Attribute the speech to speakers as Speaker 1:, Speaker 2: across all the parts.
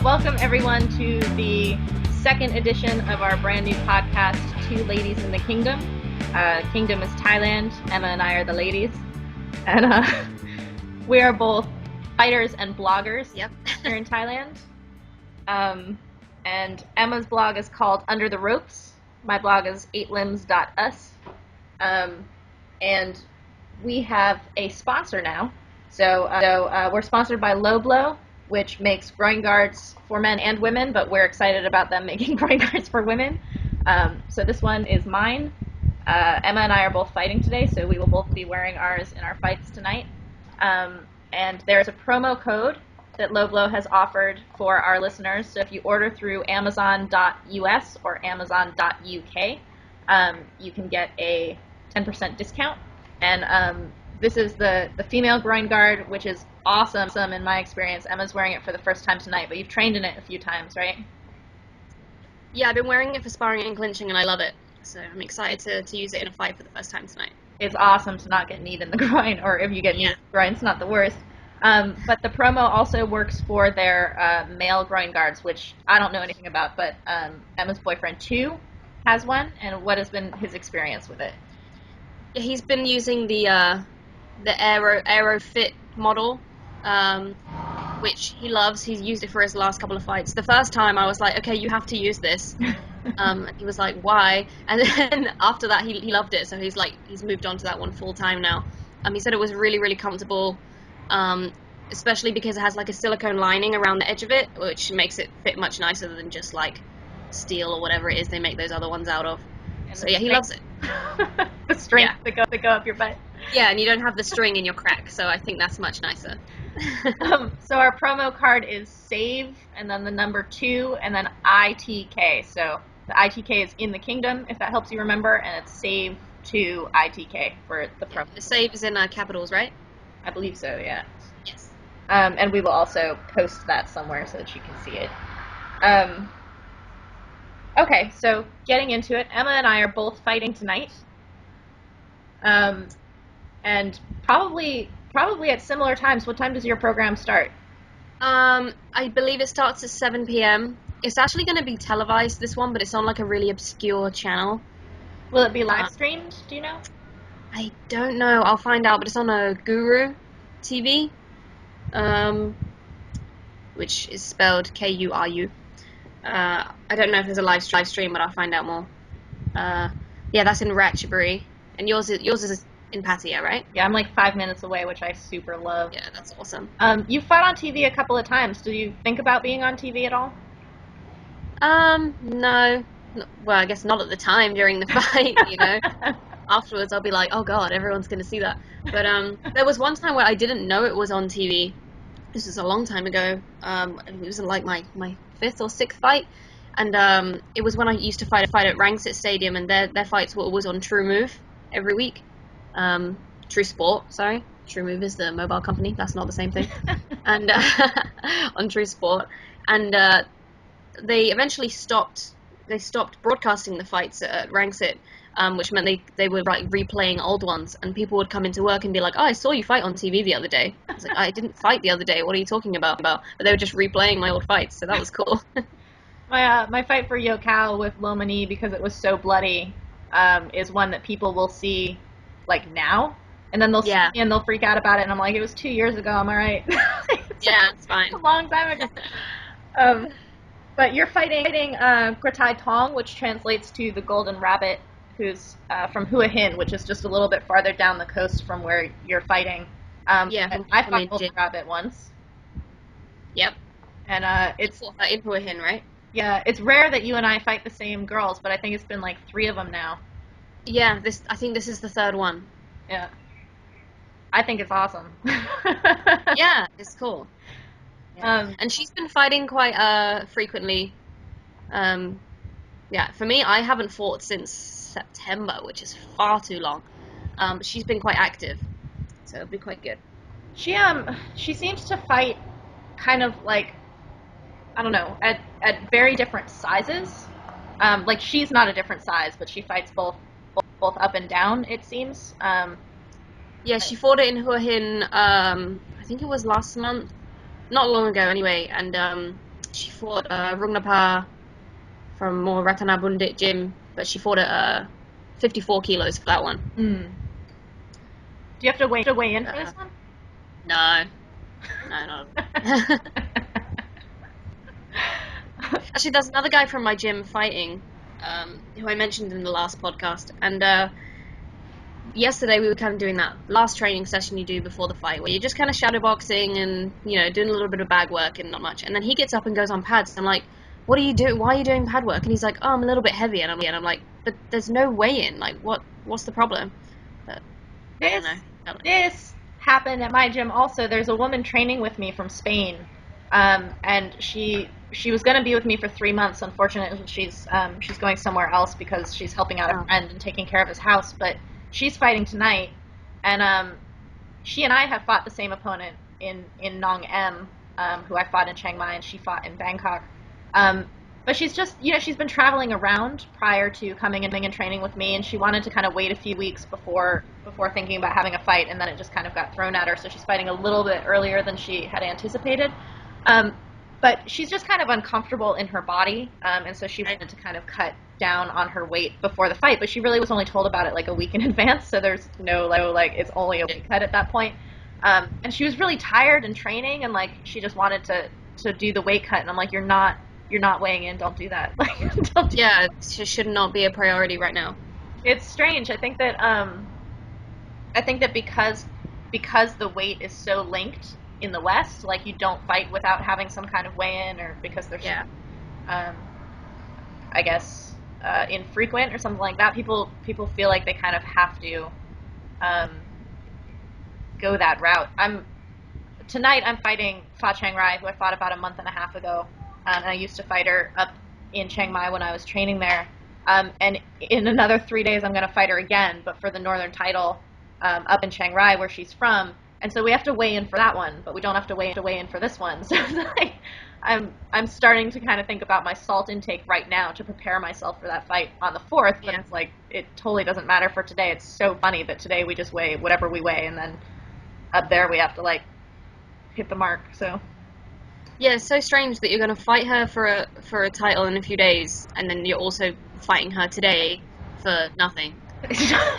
Speaker 1: welcome everyone to the second edition of our brand new podcast, Two Ladies in the Kingdom. Kingdom is Thailand. Emma and I are the ladies. And we are both fighters and bloggers here in Thailand. And Emma's blog is called Under the Ropes. My blog is 8limbs.us. And we have a sponsor now. So we're sponsored by Low Blow, which makes groin guards for men and women, but we're excited about them making groin guards for women. So this one is mine. Emma and I are both fighting today, so we will both be wearing ours in our fights tonight. And there's a promo code that Low Blow has offered for our listeners. So if you order through Amazon.us or Amazon.uk, you can get a 10% discount. And this is the female groin guard, which is awesome in my experience. Emma's wearing it for the first time tonight, but you've trained in it a few times, right?
Speaker 2: Yeah, I've been wearing it for sparring and clinching, and I love it. So I'm excited to use it in a fight for the first time tonight.
Speaker 1: It's awesome to not get kneed in the groin, or if you get kneed in the groin, it's not the worst. But the promo also works for their male groin guards, which I don't know anything about, but Emma's boyfriend, too, has one, and what has been his experience with it?
Speaker 2: Yeah, he's been using the Aero Fit model, which he loves. He's used it for his last couple of fights. The first time I was like, okay, you have to use this. And he was like, why? And then after that, he loved it. So he's moved on to that one full time now. He said it was really, really comfortable, especially because it has like a silicone lining around the edge of it, which makes it fit much nicer than just like steel or whatever it is they make those other ones out of. So yeah, he loves it.
Speaker 1: The strings that go up your butt.
Speaker 2: Yeah, and you don't have the string in your crack, so I think that's much nicer.
Speaker 1: So our promo card is SAVE, and then the number 2, and then ITK. So the ITK is in the kingdom, if that helps you remember, and it's SAVE to ITK for the promo.
Speaker 2: The SAVE is in capitals, right?
Speaker 1: I believe so, yeah.
Speaker 2: Yes.
Speaker 1: And we will also post that somewhere so that you can see it. Okay, so getting into it, Emma and I are both fighting tonight. And probably at similar times. What time does your program start?
Speaker 2: I believe it starts at 7 p.m. It's actually going to be televised, this one, but it's on like a really obscure channel.
Speaker 1: Will it be live streamed? Do you know?
Speaker 2: I don't know. I'll find out, but it's on a Guru TV, which is spelled Kuru. I don't know if there's a live stream, but I'll find out more. Yeah, that's in Ratchaburi, and yours is in Pattaya, right?
Speaker 1: Yeah, I'm like 5 minutes away, which I super love.
Speaker 2: Yeah, that's awesome.
Speaker 1: You fought on TV a couple of times. Do you think about being on TV at all?
Speaker 2: No. Well, I guess not at the time during the fight, you know. Afterwards, I'll be like, oh god, everyone's going to see that. But there was one time where I didn't know it was on TV. This was a long time ago. It was like my 5th or 6th fight. And it was when I used to fight at Rangsit Stadium, and their fights were always on True Move every week. True Sport, sorry. True Move is the mobile company. That's not the same thing. And on True Sport. And they eventually stopped broadcasting the fights at Rangsit, which meant they were like replaying old ones, and people would come into work and be like, oh, I saw you fight on TV the other day. I was like, I didn't fight the other day. What are you talking about? But they were just replaying my old fights, so that was cool.
Speaker 1: My fight for Yokkao with Lomani, because it was so bloody, is one that people will see like now, and then they'll see me and they'll freak out about it, and I'm like, it was 2 years ago, am I right?
Speaker 2: It's fine.
Speaker 1: A long time ago. But you're fighting Gratai Tong, which translates to the Golden Rabbit, who's from Hua Hin, which is just a little bit farther down the coast from where you're fighting. I fought Golden Rabbit once. Yep. And it's
Speaker 2: in Hua Hin, right?
Speaker 1: Yeah, it's rare that you and I fight the same girls, but I think it's been like 3 of them now.
Speaker 2: Yeah, I think this is the 3rd one.
Speaker 1: Yeah. I think it's awesome.
Speaker 2: Yeah, it's cool. Yeah. And she's been fighting quite frequently. Yeah, for me, I haven't fought since September, which is far too long. But she's been quite active, so it'll be quite good.
Speaker 1: She seems to fight kind of like, I don't know, at very different sizes. Like she's not a different size, but she fights both up and down, it seems.
Speaker 2: Yeah, she fought it in Hua Hin, I think it was last month. Not long ago, anyway, and she fought Rungnapa from more Ratanabundit gym, but she fought at 54 kilos for that one.
Speaker 1: Do you have to weigh in for this one?
Speaker 2: No, not. Actually, there's another guy from my gym fighting, who I mentioned in the last podcast, and yesterday we were kind of doing that last training session you do before the fight, where you're just kind of shadowboxing and, you know, doing a little bit of bag work and not much. And then he gets up and goes on pads. I'm like, what are you doing? Why are you doing pad work? And he's like, oh, I'm a little bit heavy. And I'm like, but there's no weigh-in. Like, what's the problem? But,
Speaker 1: This happened at my gym also. There's a woman training with me from Spain, and she was going to be with me for 3 months. Unfortunately, she's going somewhere else because she's helping out a friend and taking care of his house. But she's fighting tonight, and she and I have fought the same opponent in Nong Em, who I fought in Chiang Mai, and she fought in Bangkok. But she's just, you know, she's been traveling around prior to coming and training with me, and she wanted to kind of wait a few weeks before thinking about having a fight, and then it just kind of got thrown at her, so she's fighting a little bit earlier than she had anticipated. But she's just kind of uncomfortable in her body, and so she wanted to kind of cut down on her weight before the fight, but she really was only told about it like a week in advance, so there's no, like it's only a week cut at that point. And she was really tired in training, and like she just wanted to do the weight cut, and I'm like, you're not weighing in, don't do that. Like,
Speaker 2: yeah, it should not be a priority right now.
Speaker 1: It's strange. I think that because the weight is so linked in the West, like you don't fight without having some kind of weigh-in, or because there's I guess infrequent or something like that. People feel like they kind of have to go that route. Tonight I'm fighting Fa Chang Rai, who I fought about a month and a half ago, and I used to fight her up in Chiang Mai when I was training there. And in another 3 days I'm going to fight her again, but for the Northern title up in Chiang Rai, where she's from. And so we have to weigh in for that one, but we don't have to weigh in for this one. So like, I'm starting to kind of think about my salt intake right now to prepare myself for that fight on the 4th. But it's like, it totally doesn't matter for today. It's so funny that today we just weigh whatever we weigh, and then up there we have to like hit the mark. So
Speaker 2: yeah, it's so strange that you're going to fight her for a title in a few days, and then you're also fighting her today for nothing.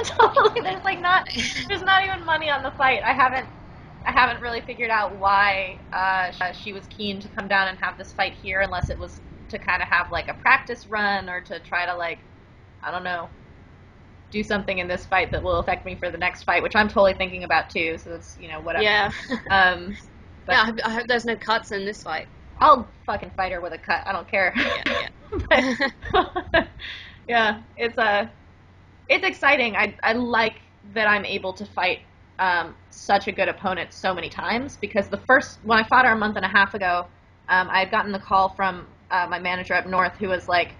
Speaker 1: Totally. There's not even money on the fight. I haven't really figured out why she was keen to come down and have this fight here, unless it was to kind of have like a practice run, or to try to, like, I don't know, do something in this fight that will affect me for the next fight, which I'm totally thinking about too. So it's, you know, whatever.
Speaker 2: Yeah.
Speaker 1: But
Speaker 2: yeah, I hope there's no cuts in this fight.
Speaker 1: I'll fucking fight her with a cut. I don't care.
Speaker 2: Yeah.
Speaker 1: But, yeah, it's exciting. I like that I'm able to fight such a good opponent so many times, because when I fought her a month and a half ago, I had gotten the call from my manager up north, who was like,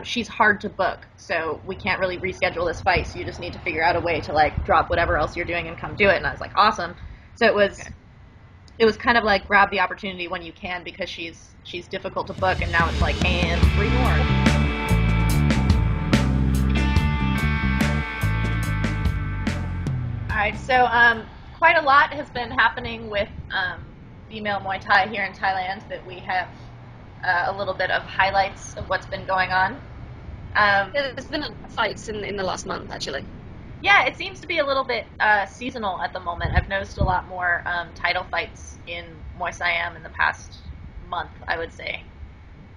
Speaker 1: she's hard to book, so we can't really reschedule this fight, so you just need to figure out a way to like drop whatever else you're doing and come do it. And I was like, awesome. So it was kind of like, grab the opportunity when you can, because she's difficult to book, and now it's like, and 3 more. Alright, so quite a lot has been happening with female Muay Thai here in Thailand, that we have a little bit of highlights of what's been going on.
Speaker 2: There's been fights in the last month, actually.
Speaker 1: Yeah, it seems to be a little bit seasonal at the moment. I've noticed a lot more title fights in Muay Siam in the past month, I would say.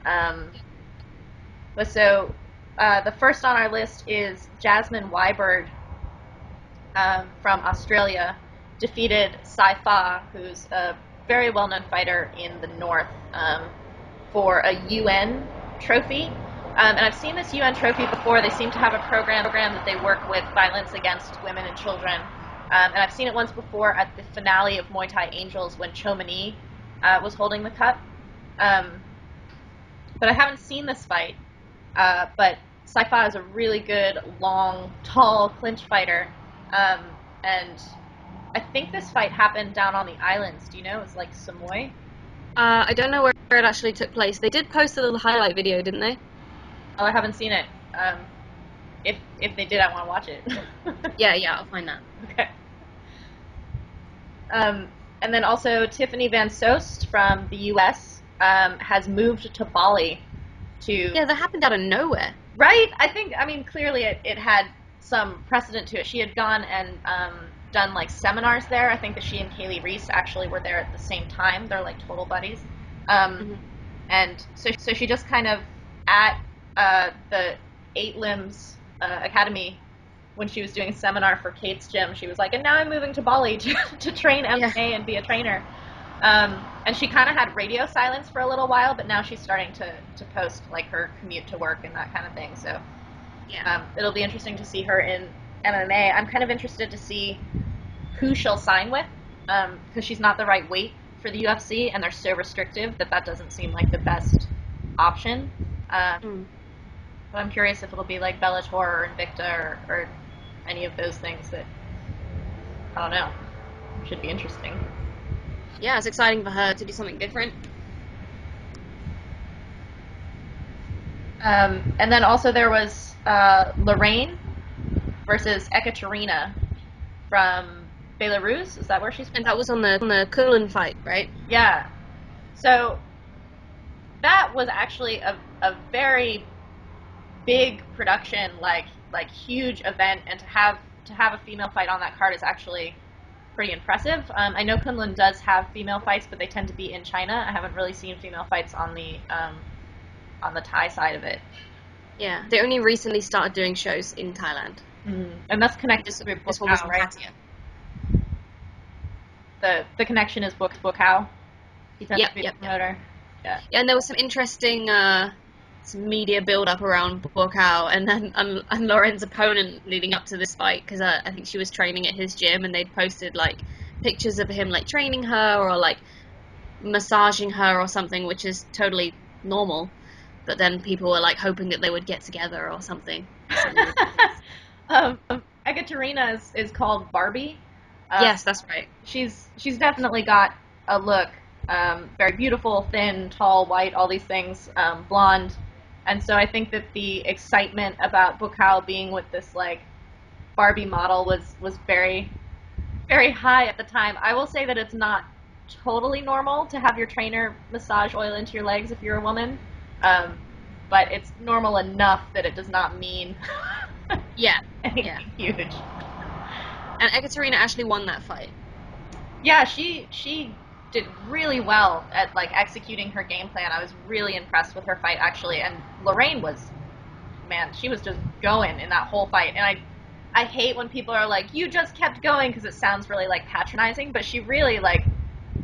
Speaker 1: But so the first on our list is Jasmine Wybird from Australia, defeated Saifa, who's a very well-known fighter in the north, for a UN trophy. And I've seen this UN trophy before. They seem to have a program that they work with violence against women and children. And I've seen it once before at the finale of Muay Thai Angels, when Chomani was holding the cup. But I haven't seen this fight. But Saifa is a really good, long, tall clinch fighter. And I think this fight happened down on the islands. Do you know? It's like Samoy.
Speaker 2: I don't know where it actually took place. They did post a little highlight video, didn't they?
Speaker 1: Oh, I haven't seen it. If they did, I want to watch it.
Speaker 2: Yeah, I'll find that.
Speaker 1: Okay. And then also Tiffany Van Soest from the U.S. has moved to Bali to...
Speaker 2: Yeah, that happened out of nowhere.
Speaker 1: Right? I mean, clearly it had some precedent to it. She had gone and done like seminars there. I think that she and Kaylee Reese actually were there at the same time. They're like total buddies. And so she just kind of, at the Eight Limbs Academy, when she was doing a seminar for Kate's gym, she was like, and now I'm moving to Bali to train MMA and be a trainer. And she kind of had radio silence for a little while, but now she's starting to post like her commute to work and that kind of thing. So it'll be interesting to see her in MMA. I'm kind of interested to see who she'll sign with, because she's not the right weight for the UFC, and they're so restrictive that doesn't seem like the best option. But I'm curious if it'll be like Bellator or Invicta or any of those things that, I don't know, should be interesting.
Speaker 2: Yeah, it's exciting for her to do something different.
Speaker 1: And then also there was Lorraine versus Ekaterina from Belarus. Is that where she's from?
Speaker 2: And that was on the Kulin fight, right?
Speaker 1: Yeah. So that was actually a very big production, like huge event, and to have a female fight on that card is actually pretty impressive. I know Kunlun does have female fights, but they tend to be in China. I haven't really seen female fights on the Thai side of it.
Speaker 2: Yeah, they only recently started doing shows in Thailand.
Speaker 1: And that's connected to
Speaker 2: this one was
Speaker 1: Bukau, right? The connection is Bukau. He tends to be the promoter. Yeah,
Speaker 2: and there was some interesting some media build-up around Bukau and then and Lauren's opponent leading up to this fight, because I think she was training at his gym, and they'd posted like pictures of him like training her or like massaging her or something, which is totally normal. But then people were like hoping that they would get together or something.
Speaker 1: Ekaterina is called Barbie.
Speaker 2: Yes, that's right.
Speaker 1: She's definitely got a look. Very beautiful, thin, tall, white, all these things, blonde. And so I think that the excitement about Bukau being with this like Barbie model was very, very high at the time. I will say that it's not totally normal to have your trainer massage oil into your legs if you're a woman. But it's normal enough that it does not mean anything huge.
Speaker 2: And Ekaterina actually won that fight.
Speaker 1: Yeah, she did really well at like executing her game plan. I was really impressed with her fight actually, and Lorraine was, man, she was just going in that whole fight. And I hate when people are like, you just kept going, because it sounds really like patronizing, but she really like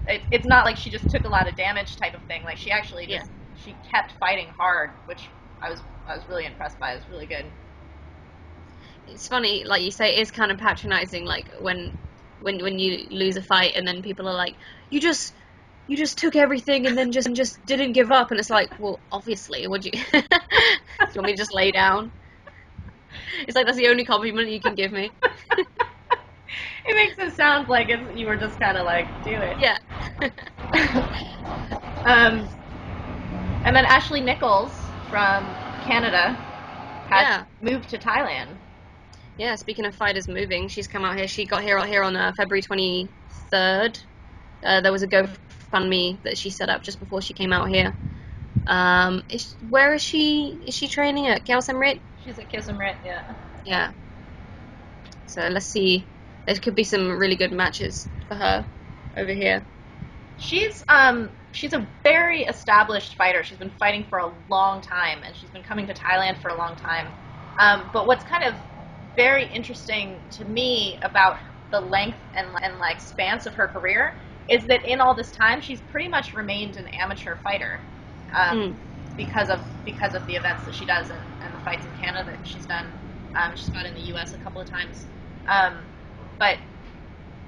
Speaker 1: it's not like she just took a lot of damage type of thing. Like she actually just she kept fighting hard, which I was really impressed by. It was really good.
Speaker 2: It's funny, like you say, it is kind of patronizing, like when you lose a fight and then people are like, you just took everything and then just didn't give up, and it's like, well, obviously, would you do you want me to just lay down? It's like, that's the only compliment you can give me.
Speaker 1: It makes it sound like you were just kind of like, do it.
Speaker 2: Yeah.
Speaker 1: And then Ashley Nichols from Canada has moved to Thailand.
Speaker 2: Yeah, speaking of fighters moving, she's come out here. She got here on February 23rd. There was a GoFundMe that she set up just before she came out here. Where is she? Is she training at Khao Sam Rit?
Speaker 1: She's at Khao Sam Rit, yeah.
Speaker 2: Yeah. So let's see. There could be some really good matches for her over here.
Speaker 1: She's a very established fighter. She's been fighting for a long time, and she's been coming to Thailand for a long time. But what's kind of very interesting to me about the length and like spans of her career is that in all this time she's pretty much remained an amateur fighter, because of the events that she does and the fights in Canada that she's done. She's fought in the U.S. a couple of times, but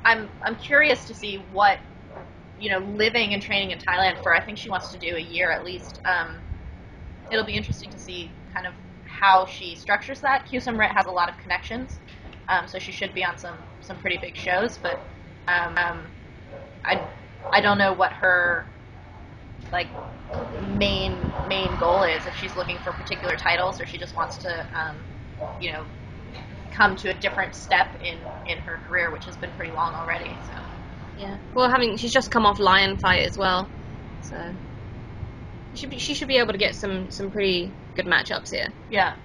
Speaker 1: I'm curious to see what, living and training in Thailand for, I think she wants to do a year at least. It'll be interesting to see kind of how she structures that. Khao Sam Rit has a lot of connections, so she should be on some pretty big shows. But I don't know what her like main goal is. If she's looking for particular titles, or she just wants to come to a different step in her career, which has been pretty long already. So
Speaker 2: yeah, well, she's just come off Lion fight as well, so She should be able to get some pretty good matchups here.
Speaker 1: Yeah,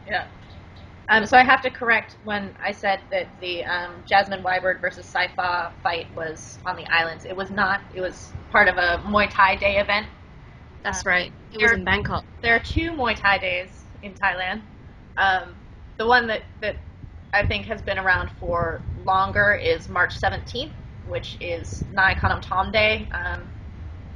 Speaker 1: yeah. So I have to correct when I said that the Jasmine Weiberg versus Saifa fight was on the islands. It was not. It was part of a Muay Thai Day event.
Speaker 2: That's right. It was in Bangkok.
Speaker 1: There are 2 Muay Thai days in Thailand. The one that I think has been around for longer is March 17th, which is Nai Kanam Tom Day.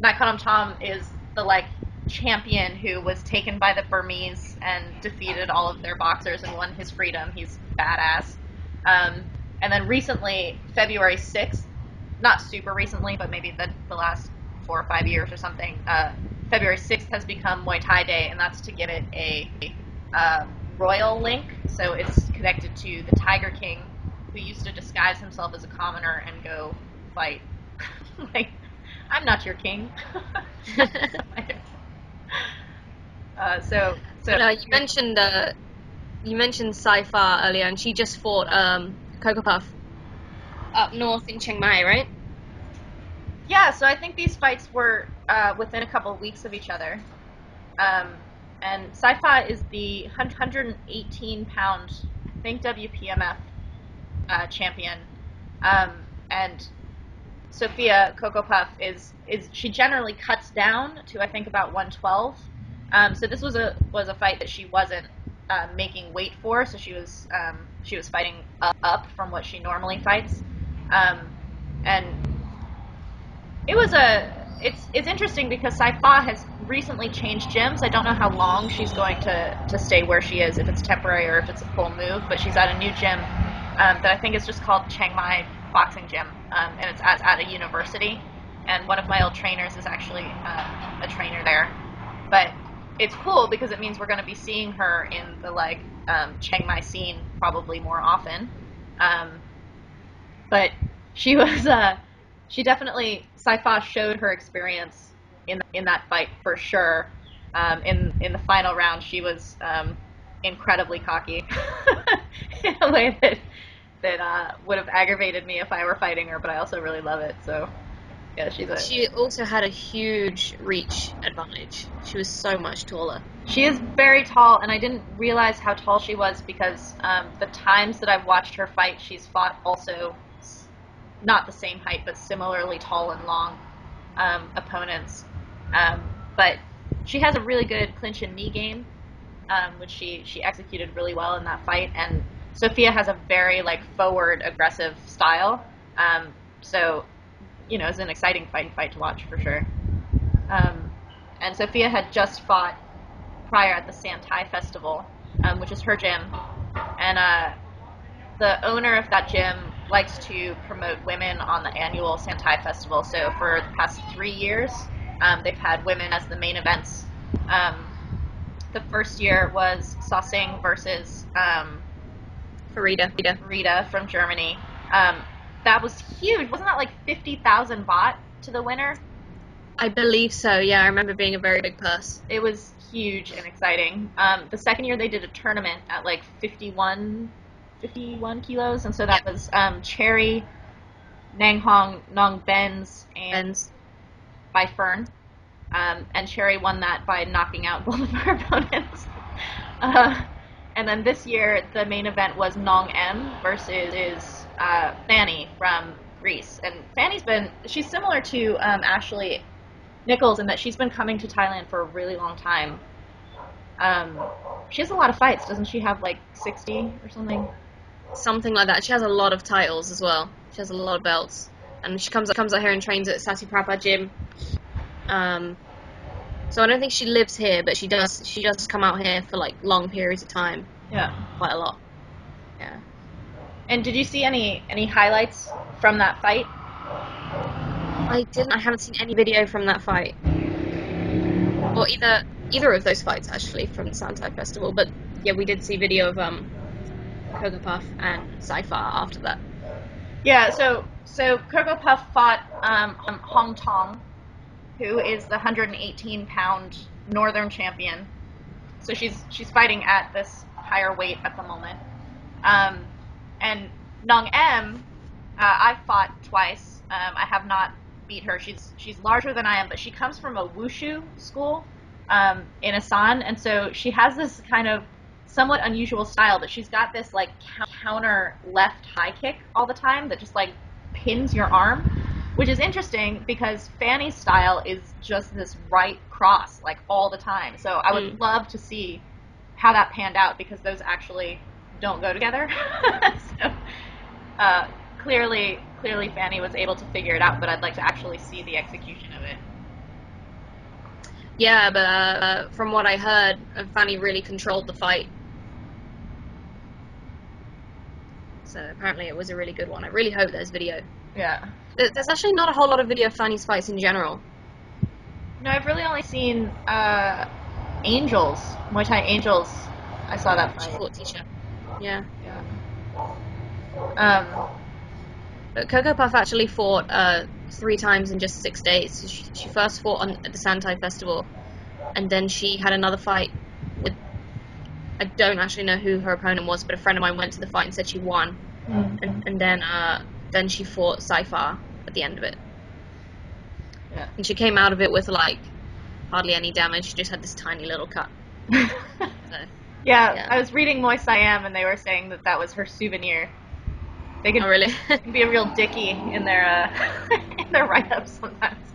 Speaker 1: Nai Kanam Tom is the champion who was taken by the Burmese and defeated all of their boxers and won his freedom. He's badass. And then recently, February 6th, not super recently, but maybe the last 4 or 5 years or something, February 6th has become Muay Thai Day, and that's to give it a royal link. So it's connected to the Tiger King, who used to disguise himself as a commoner and go fight. I'm not your king. So
Speaker 2: No, you mentioned Saifa earlier, and she just fought Coco Puff up north in Chiang Mai, right?
Speaker 1: Yeah, so I think these fights were within a couple of weeks of each other. And Saifa is the 118-pound, I think, WPMF champion. And Sophia Coco Puff is she generally cuts down to, I think, about 112. So this was a fight that she wasn't making weight for. So she was fighting up from what she normally fights. And it's interesting because Saifa has recently changed gyms. I don't know how long she's going to stay where she is, if it's temporary or if it's a full move, but she's at a new gym that I think is just called Chiang Mai Boxing Gym, and it's at a university, and one of my old trainers is actually a trainer there. But it's cool because it means we're going to be seeing her in the Chiang Mai scene probably more often. But she was she definitely, Saifa showed her experience in that fight for sure. In the final round, she was incredibly cocky in a way that would have aggravated me if I were fighting her. But I also really love it. So yeah,
Speaker 2: She also had a huge reach advantage. She was so much taller.
Speaker 1: She is very tall, and I didn't realize how tall she was because the times that I've watched her fight, she's fought also not the same height, but similarly tall and long opponents. But she has a really good clinch and knee game, which she executed really well in that fight. And Sophia has a very forward aggressive style. So it's an exciting fight to watch for sure. And Sophia had just fought prior at the Santai Festival, which is her gym, and the owner of that gym likes to promote women on the annual Santai Festival. So for the past 3 years, they've had women as the main events. The first year was Sasing versus Farida from Germany. That was huge. Wasn't that 50,000 baht to the winner?
Speaker 2: I believe so, yeah. I remember being a very big purse.
Speaker 1: It was huge and exciting. The second year they did a tournament at 51 kilos, and so that was Cherry, Nang Hong, Nong Benz, and by Fern. And Cherry won that by knocking out both of her opponents. And then this year, the main event was Nong M versus Fanny from Greece. And she's similar to Ashley Nichols in that she's been coming to Thailand for a really long time. She has a lot of fights. Doesn't she have 60 or something?
Speaker 2: Something like that. She has a lot of titles as well. She has a lot of belts. And she comes out here and trains at Satiprapa Gym. So I don't think she lives here, but she does come out here for long periods of time.
Speaker 1: Yeah.
Speaker 2: Quite a lot. Yeah.
Speaker 1: And did you see any highlights from that fight?
Speaker 2: I didn't. I haven't seen any video from that fight. Or either of those fights actually from the Santai Festival. But yeah, we did see video of Coco Puff and Saifa after that.
Speaker 1: Yeah, so Coco Puff fought Hong Tong, who is the 118-pound northern champion. So she's fighting at this higher weight at the moment. And Nong M, I've fought twice. I have not beat her. She's larger than I am, but she comes from a wushu school, in Asan, and so she has this kind of somewhat unusual style, but she's got this like counter left high kick all the time that just like pins your arm, which is interesting because Fanny's style is just this right cross like all the time. So I would love to see how that panned out because those actually don't go together. So clearly Fanny was able to figure it out, but I'd like to actually see the execution of it.
Speaker 2: Yeah, but from what I heard, Fanny really controlled the fight. So apparently it was a really good one. I really hope there's video.
Speaker 1: Yeah.
Speaker 2: There's actually not a whole lot of video of Fanny's fights in general.
Speaker 1: No, I've really only seen Angels, Muay Thai Angels. I saw that fight.
Speaker 2: She fought Tisha. Yeah. But Coco Puff actually fought 3 times in just 6 days. So she first fought at the Santai Festival, and then she had another fight with, I don't actually know who her opponent was, but a friend of mine went to the fight and said she won. And then she fought Saifa at the end of it.
Speaker 1: Yeah.
Speaker 2: And she came out of it with like hardly any damage. She just had this tiny little cut. So,
Speaker 1: yeah, I was reading Muay Siam and they were saying that was her souvenir. They could
Speaker 2: really
Speaker 1: be a real dickie in their in their write-ups sometimes.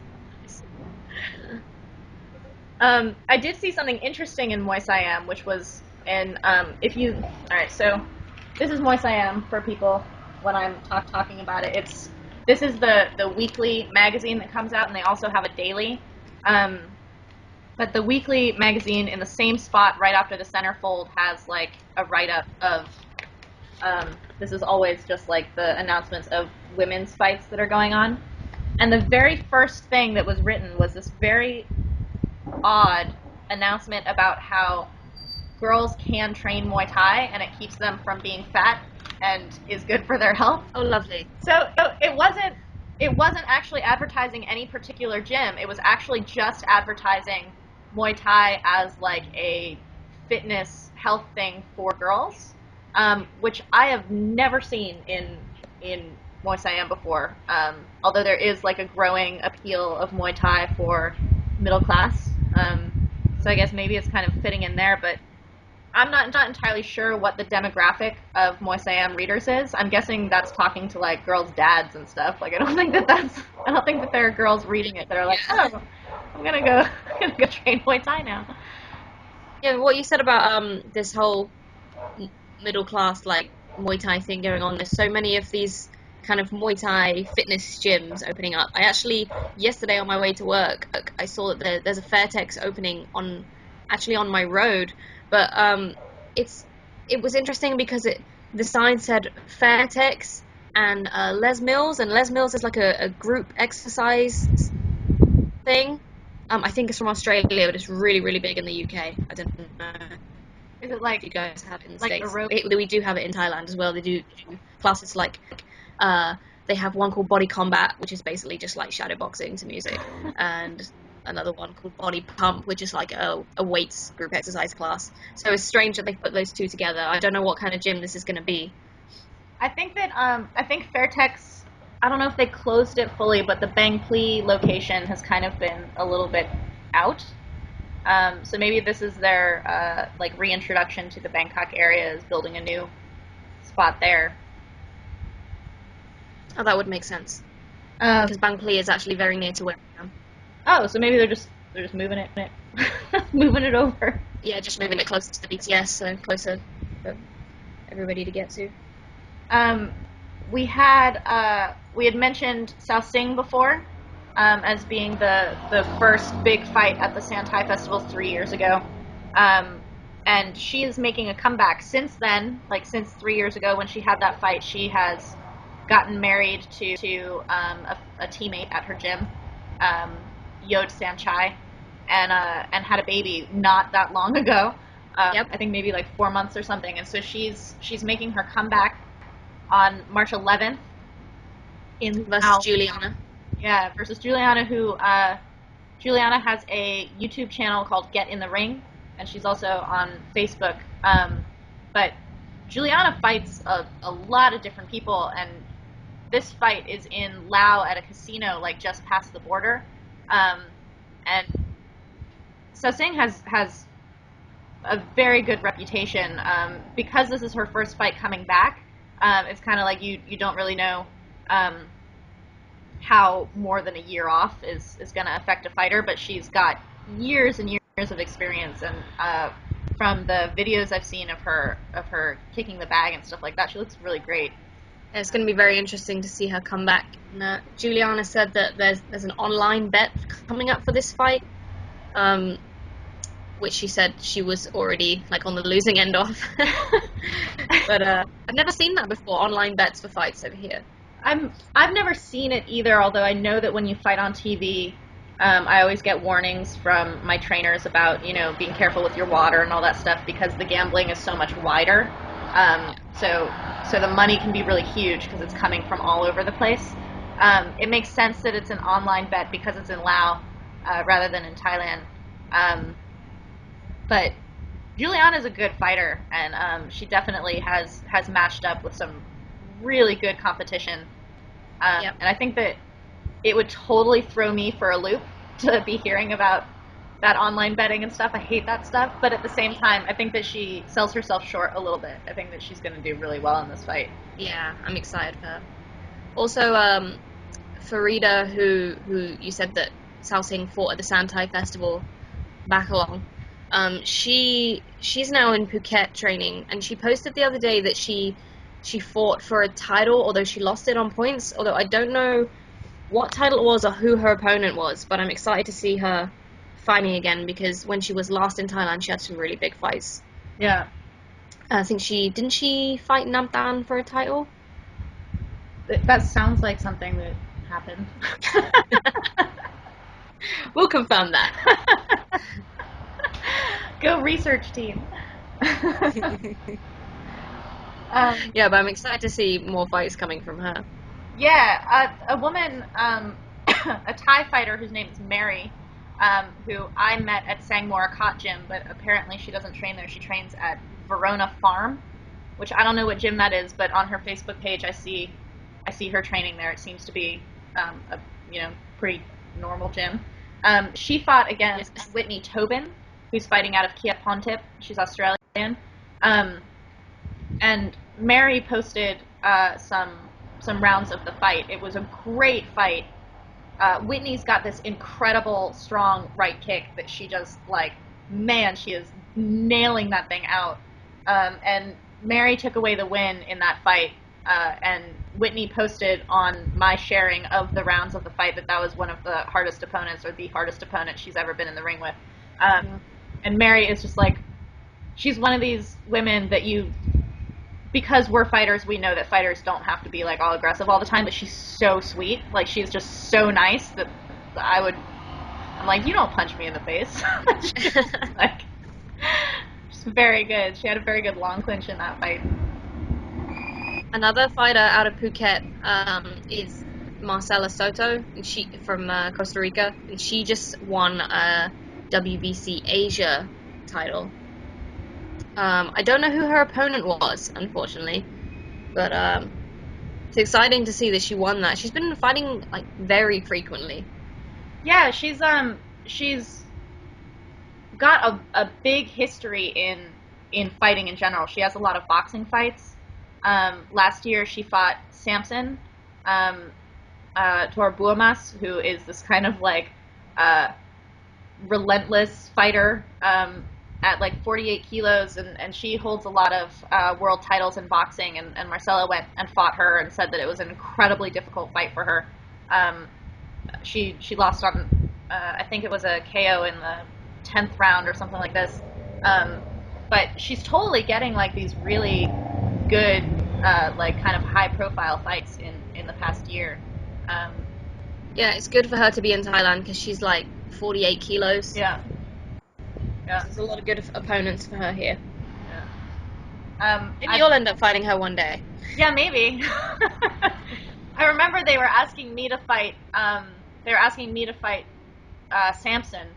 Speaker 1: I did see something interesting in Muay Siam, which was alright, so this is Muay Siam for people when I'm talking about it. This is the weekly magazine that comes out, and they also have a daily. But the weekly magazine in the same spot right after the centerfold has like a write-up of this is always just like the announcements of women's fights that are going on. And the very first thing that was written was this very odd announcement about how girls can train Muay Thai and it keeps them from being fat and is good for their health.
Speaker 2: Oh, lovely.
Speaker 1: So it wasn't actually advertising any particular gym. It was actually just advertising Muay Thai as like a fitness health thing for girls, which I have never seen in Muay Thai before. Although there is like a growing appeal of Muay Thai for middle class. So I guess maybe it's kind of fitting in there, but I'm not entirely sure what the demographic of Muay Siam readers is. I'm guessing that's talking to like girls' dads and stuff. Like I don't think that there are girls reading it that are like, oh, I'm gonna go train Muay Thai now.
Speaker 2: Yeah, what you said about this whole middle class like Muay Thai thing going on. There's so many of these kind of Muay Thai fitness gyms opening up. I actually yesterday on my way to work, I saw that there's a Fairtex opening on my road, but it was interesting because the sign said Fairtex and Les Mills, and Les Mills is like a group exercise thing. I think it's from Australia, but it's really, really big in the UK. I don't know.
Speaker 1: Is it like
Speaker 2: you guys have it in the
Speaker 1: like
Speaker 2: States? We do have it in Thailand as well. They do classes like they have one called Body Combat, which is basically just like shadow boxing to music, and another one called Body Pump, which is like a weights group exercise class. So it's strange that they put those two together. I don't know what kind of gym this is going to be.
Speaker 1: I think Fairtex, I don't know if they closed it fully, but the Bang Pli location has kind of been a little bit out. So maybe this is their like reintroduction to the Bangkok area, is building a new spot there.
Speaker 2: Oh, that would make sense. Because Bang Pli is actually very near to where I am.
Speaker 1: Oh, so maybe they're just moving it moving it over.
Speaker 2: Yeah, just moving it closer to the BTS, so closer for everybody to get to.
Speaker 1: We had mentioned Sao Sing before as being the first big fight at the Santai Festival 3 years ago. And she is making a comeback since then. Like since 3 years ago when she had that fight, she has gotten married to a teammate at her gym, Yod Sanchai, and had a baby not that long ago.
Speaker 2: Yep.
Speaker 1: I think maybe like 4 months or something. And so she's making her comeback on March 11th
Speaker 2: versus Juliana.
Speaker 1: Yeah, versus Juliana, who Juliana has a YouTube channel called Get in the Ring, and she's also on Facebook. But Juliana fights a lot of different people, and this fight is in Laos at a casino, like just past the border. And Sing has a very good reputation. Because this is her first fight coming back, it's kind of like you don't really know how more than a year off is going to affect a fighter, but she's got years and years of experience, and from the videos I've seen of her kicking the bag and stuff like that, she looks really great.
Speaker 2: It's going to be very interesting to see her come back. Juliana said that there's an online bet coming up for this fight, which she said she was already like on the losing end of. But I've never seen that before, online bets for fights over here.
Speaker 1: I've never seen it either, although I know that when you fight on TV, I always get warnings from my trainers about, being careful with your water and all that stuff, because the gambling is so much wider. So the money can be really huge because it's coming from all over the place. It makes sense that it's an online bet because it's in Laos rather than in Thailand. But Juliana's a good fighter, and she definitely has matched up with some really good competition.
Speaker 2: Yep.
Speaker 1: And I think that it would totally throw me for a loop to be hearing about that online betting and stuff. I hate that stuff, but at the same time, I think that she sells herself short a little bit. I think that she's going to do really well in this fight.
Speaker 2: Yeah, I'm excited for her. Also, Farida, who you said that Sao Sing fought at the Santai Festival back along, she's now in Phuket training, and she posted the other day that she fought for a title, although she lost it on points, although I don't know what title it was or who her opponent was, but I'm excited to see her fighting again, because when she was last in Thailand, she had some really big fights.
Speaker 1: Yeah.
Speaker 2: I think didn't she fight Namdan for a title?
Speaker 1: That sounds like something that happened.
Speaker 2: We'll confirm that.
Speaker 1: Go research team.
Speaker 2: Yeah, but I'm excited to see more fights coming from her.
Speaker 1: Yeah, a woman, a Thai fighter whose name is Mary, who I met at Sangmora Kot Gym, but apparently she doesn't train there. She trains at Verona Farm, which I don't know what gym that is, but on her Facebook page I see her training there. It seems to be a pretty normal gym. She fought against Whitney Tobin, who's fighting out of Kia Pontip. She's Australian. And Mary posted some rounds of the fight. It was a great fight. Whitney's got this incredible, strong right kick that she just, she is nailing that thing out. And Mary took away the win in that fight. And Whitney posted on my sharing of the rounds of the fight that was one of the hardest opponents, or the hardest opponent she's ever been in the ring with. And Mary is just she's one of these women that because we're fighters, we know that fighters don't have to be all aggressive all the time, but she's so sweet. She's just so nice that I'm you don't punch me in the face. Just very good. She had a very good long clinch in that fight.
Speaker 2: Another fighter out of Phuket is Marcela Soto, and she from Costa Rica, and she just won a WBC Asia title. I don't know who her opponent was, unfortunately, but it's exciting to see that she won that. She's been fighting very frequently.
Speaker 1: Yeah, she's got a big history in fighting in general. She has a lot of boxing fights. Last year she fought Samson Torbuamas, who is this kind of relentless fighter at 48 kilos, and she holds a lot of world titles in boxing, and Marcella went and fought her and said that it was an incredibly difficult fight for her. She lost on I think it was a KO in the 10th round or something like this, but she's totally getting these really good kind of high profile fights in the past year.
Speaker 2: Yeah, it's good for her to be in Thailand because she's 48 kilos.
Speaker 1: Yeah.
Speaker 2: So there's a lot of good opponents for her here.
Speaker 1: Yeah.
Speaker 2: Maybe you'll end up fighting her one day.
Speaker 1: Yeah, maybe. I remember they were asking me to fight. Samson.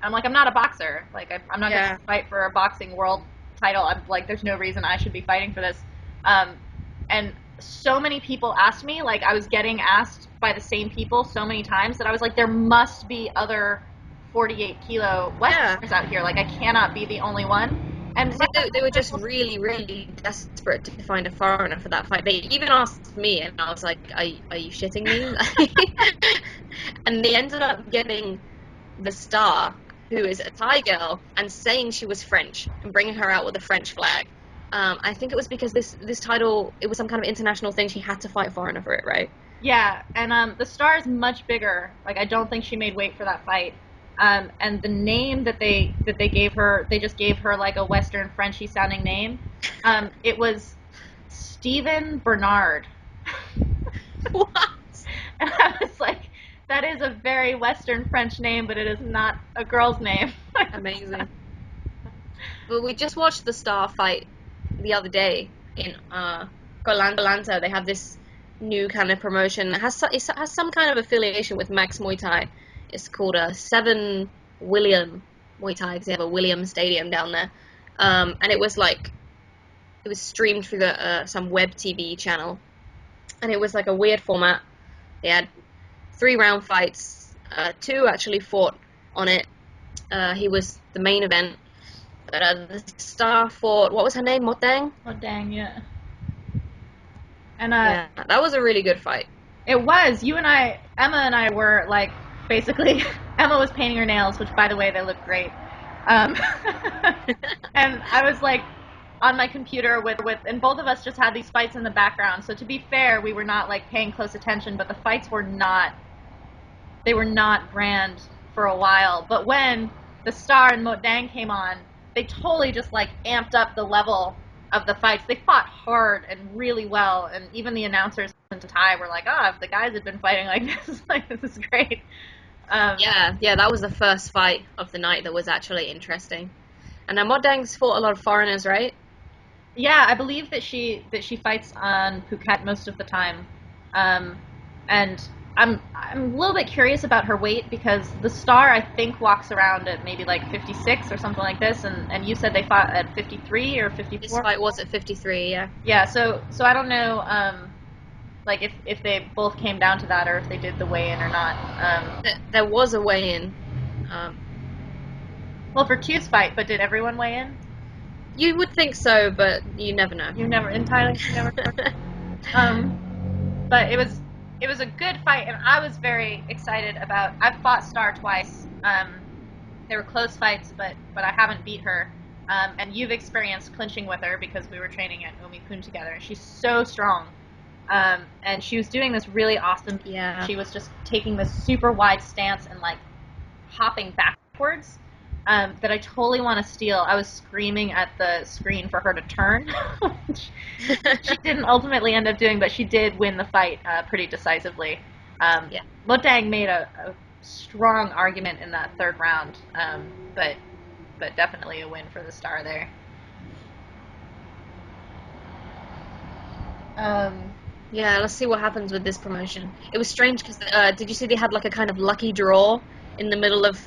Speaker 1: I'm I'm not a boxer. I'm not going to fight for a boxing world title. I'm there's no reason I should be fighting for this. And so many people asked me. I was getting asked by the same people so many times that I was there must be other 48-kilo
Speaker 2: Yeah.
Speaker 1: Westerners out here. Like, I cannot be the only one. And
Speaker 2: They were just really, really desperate to find a foreigner for that fight. They even asked me, and I was like, are you shitting me? And they ended up getting the star, who is a Thai girl, and saying she was French, and bringing her out with a French flag. I think it was because this title, it was some kind of international thing. She had to fight a foreigner for it, right?
Speaker 1: Yeah, and the star is much bigger. Like, I don't think she made weight for that fight. And the name that they gave her, they just gave her like a Western Frenchy sounding name. It was Stephen Bernard.
Speaker 2: What?
Speaker 1: And I was like, that is a very Western French name, but it is not a girl's name.
Speaker 2: Amazing. But we just watched the star fight the other day in Koh-Lanta. They have this new kind of promotion. It has some kind of affiliation with Max Muay Thai. It's called a Seven William Muay Thai because they have a William Stadium down there. And it was streamed through the some web TV channel, and it was like a weird format. They had 3-round fights. 2 actually fought on it. He was the main event. But the star fought, what was her name? Motang?
Speaker 1: Oh, dang, yeah. And
Speaker 2: Yeah, that was a really good fight.
Speaker 1: it was. Emma and I were like, basically, Emma was painting her nails, which, by the way, they look great. And I was like on my computer and both of us just had these fights in the background. So to be fair, we were not like paying close attention, but the fights were not grand for a while. But when the Star and Motang came on, they totally just like amped up the level of the fights. They fought hard and really well, and even the announcers in Thai were like, "Oh, if the guys had been fighting like this, like this is great."
Speaker 2: Yeah, that was the first fight of the night that was actually interesting. And now Modang's fought a lot of foreigners, right?
Speaker 1: Yeah, I believe that she fights on Phuket most of the time, and I'm a little bit curious about her weight because the Star I think walks around at maybe like 56 or something like this, and you said they fought at 53 or 54.
Speaker 2: This fight was at 53, yeah.
Speaker 1: Yeah, so I don't know, like if they both came down to that or if they did the weigh-in or not.
Speaker 2: There was a weigh-in.
Speaker 1: Well, for Tu's fight, but did everyone weigh in?
Speaker 2: You would think so, but you never know.
Speaker 1: You never in Thailand. You never. But it was a good fight, and I was very excited about. I've fought Star twice. They were close fights, but I haven't beat her. And you've experienced clinching with her because we were training at Omi Kun together, and she's so strong. And she was doing this really awesome.
Speaker 2: Yeah.
Speaker 1: She was just taking this super wide stance and like hopping backwards. That I totally want to steal. I was screaming at the screen for her to turn, which she didn't ultimately end up doing, but she did win the fight pretty decisively.
Speaker 2: Yeah.
Speaker 1: Motang made a strong argument in that third round, but definitely a win for the Star there.
Speaker 2: Yeah, let's see what happens with this promotion. It was strange because did you see they had like a kind of lucky draw in the middle of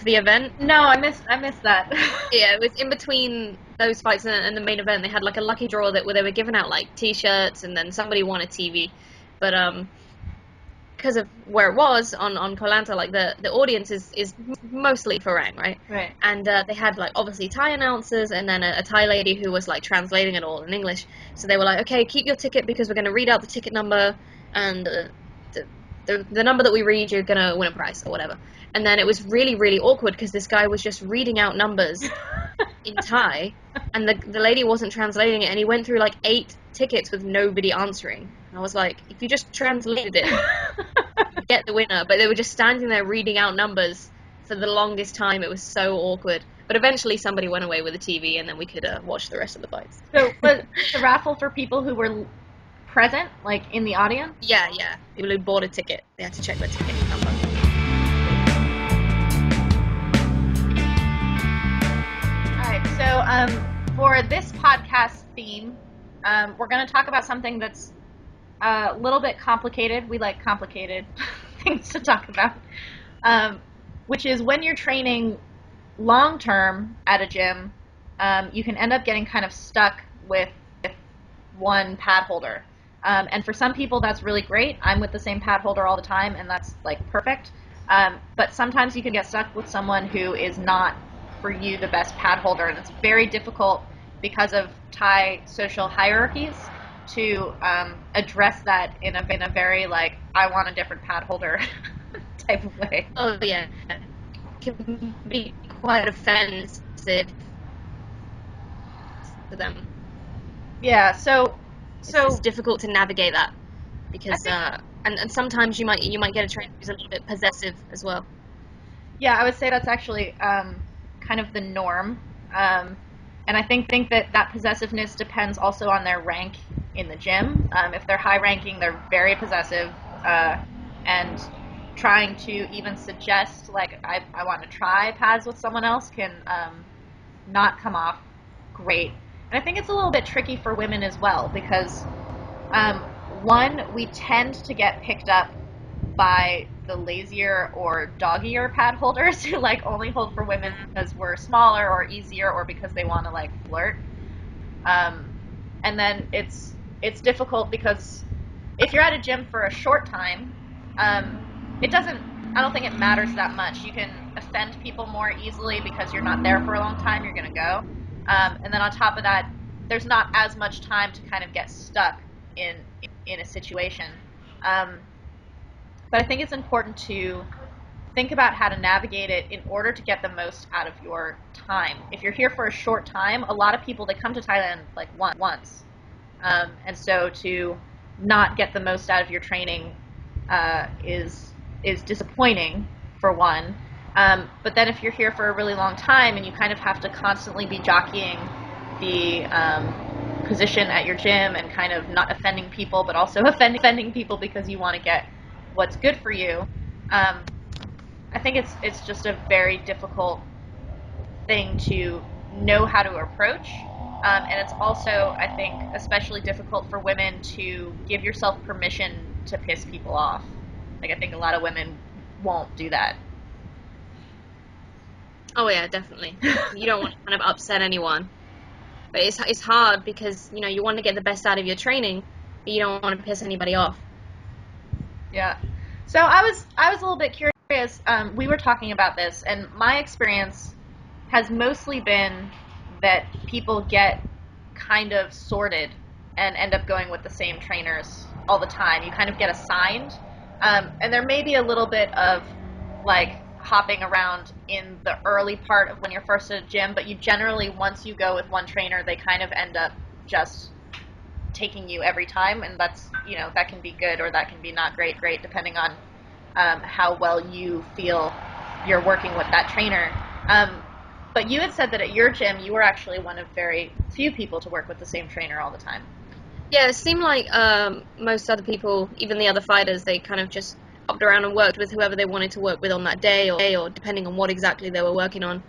Speaker 2: the event?
Speaker 1: No, I missed that.
Speaker 2: Yeah, it was in between those fights and the main event. They had like a lucky draw where they were giving out like T-shirts, and then somebody won a TV. But because of where it was on Koh Lanta, like the audience is mostly Farang, right?
Speaker 1: Right.
Speaker 2: And they had like obviously Thai announcers, and then a Thai lady who was like translating it all in English. So they were like, okay, keep your ticket because we're gonna read out the ticket number, and the number that we read, you're gonna win a prize or whatever. And then it was really, really awkward because this guy was just reading out numbers in Thai, and the lady wasn't translating it, and he went through like 8 tickets with nobody answering. And I was like, if you just translated it, you'd get the winner. But they were just standing there reading out numbers for the longest time. It was so awkward. But eventually somebody went away with a TV, and then we could watch the rest of the fights.
Speaker 1: So, was the raffle for people who were present, like in the audience?
Speaker 2: Yeah. People who bought a ticket, they had to check their ticket number.
Speaker 1: Alright, so for this podcast theme, we're going to talk about something that's a little bit complicated. We like complicated things to talk about, which is when you're training long term at a gym, you can end up getting kind of stuck with one pad holder. And for some people, that's really great. I'm with the same pad holder all the time, and that's like perfect. But sometimes you can get stuck with someone who is not, for you, the best pad holder, and it's very difficult because of Thai social hierarchies to address that in a very like, I want a different pad holder type of way.
Speaker 2: Oh yeah, it can be quite offensive to them.
Speaker 1: Yeah,
Speaker 2: It's difficult to navigate that
Speaker 1: I
Speaker 2: because
Speaker 1: think,
Speaker 2: and sometimes you might get a trainer who's a little bit possessive as well.
Speaker 1: yeah, I would say that's actually kind of the norm. And I think that that possessiveness depends also on their rank in the gym. If they're high ranking, they're very possessive, and trying to even suggest, like, I want to try pads with someone else can not come off great. And I think it's a little bit tricky for women as well because, um, one, we tend to get picked up by the lazier or doggier pad holders who like only hold for women because we're smaller or easier or because they want to like flirt. Um, and then it's difficult because if you're at a gym for a short time, it doesn't. I don't think it matters that much. You can offend people more easily because you're not there for a long time. You're gonna go, and then on top of that, there's not as much time to kind of get stuck in in a situation. Um, but I think it's important to think about how to navigate it in order to get the most out of your time. If you're here for a short time, a lot of people, they come to Thailand like once, and so to not get the most out of your training is disappointing for one. But then if you're here for a really long time and you kind of have to constantly be jockeying the position at your gym and kind of not offending people, but also offending people because you want to get what's good for you. Um, I think it's just a very difficult thing to know how to approach. And it's also, I think, especially difficult for women to give yourself permission to piss people off. Like, I think a lot of women won't do that.
Speaker 2: Oh yeah, definitely. You don't want to kind of upset anyone, but it's hard because you want to get the best out of your training, but you don't want to piss anybody off.
Speaker 1: Yeah. So I was a little bit curious. We were talking about this, and my experience has mostly been that people get kind of sorted and end up going with the same trainers all the time. You kind of get assigned, and there may be a little bit of like hopping around in the early part of when you're first at a gym, but you generally, once you go with one trainer, they kind of end up just taking you every time, and that's, that can be good or that can be not great depending on how well you feel you're working with that trainer. But you had said that at your gym you were actually one of very few people to work with the same trainer all the time.
Speaker 2: Yeah, it seemed like most other people, even the other fighters, they kind of just hopped around and worked with whoever they wanted to work with on that day, or depending on what exactly they were working on.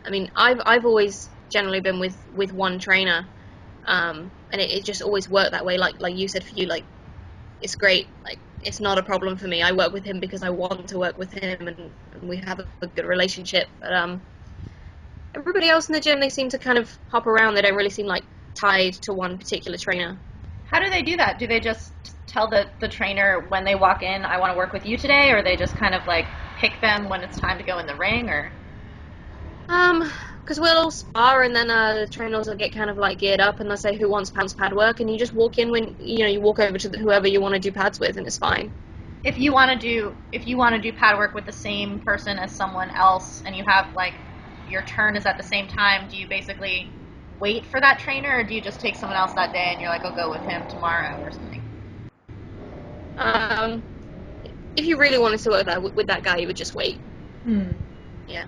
Speaker 2: I mean, I've always generally been with one trainer, and it just always worked that way. Like you said, for you, like it's great. Like it's not a problem for me. I work with him because I want to work with him, and we have a good relationship. But everybody else in the gym, they seem to kind of hop around. They don't really seem like tied to one particular trainer.
Speaker 1: How do they do that? Do they just tell the trainer when they walk in, I want to work with you today, or they just kind of like pick them when it's time to go in the ring, or?
Speaker 2: Because we'll all spar, and then the trainers will get kind of like geared up, and they'll say who wants pad work, and you just walk in when you walk over to whoever you want to do pads with, and it's fine.
Speaker 1: If you want to do pad work with the same person as someone else, and you have like your turn is at the same time, do you basically wait for that trainer, or do you just take someone else that day and you're like, I'll go with him tomorrow or something?
Speaker 2: Um, if you really wanted to work with that guy, you would just wait.
Speaker 1: Hmm.
Speaker 2: Yeah.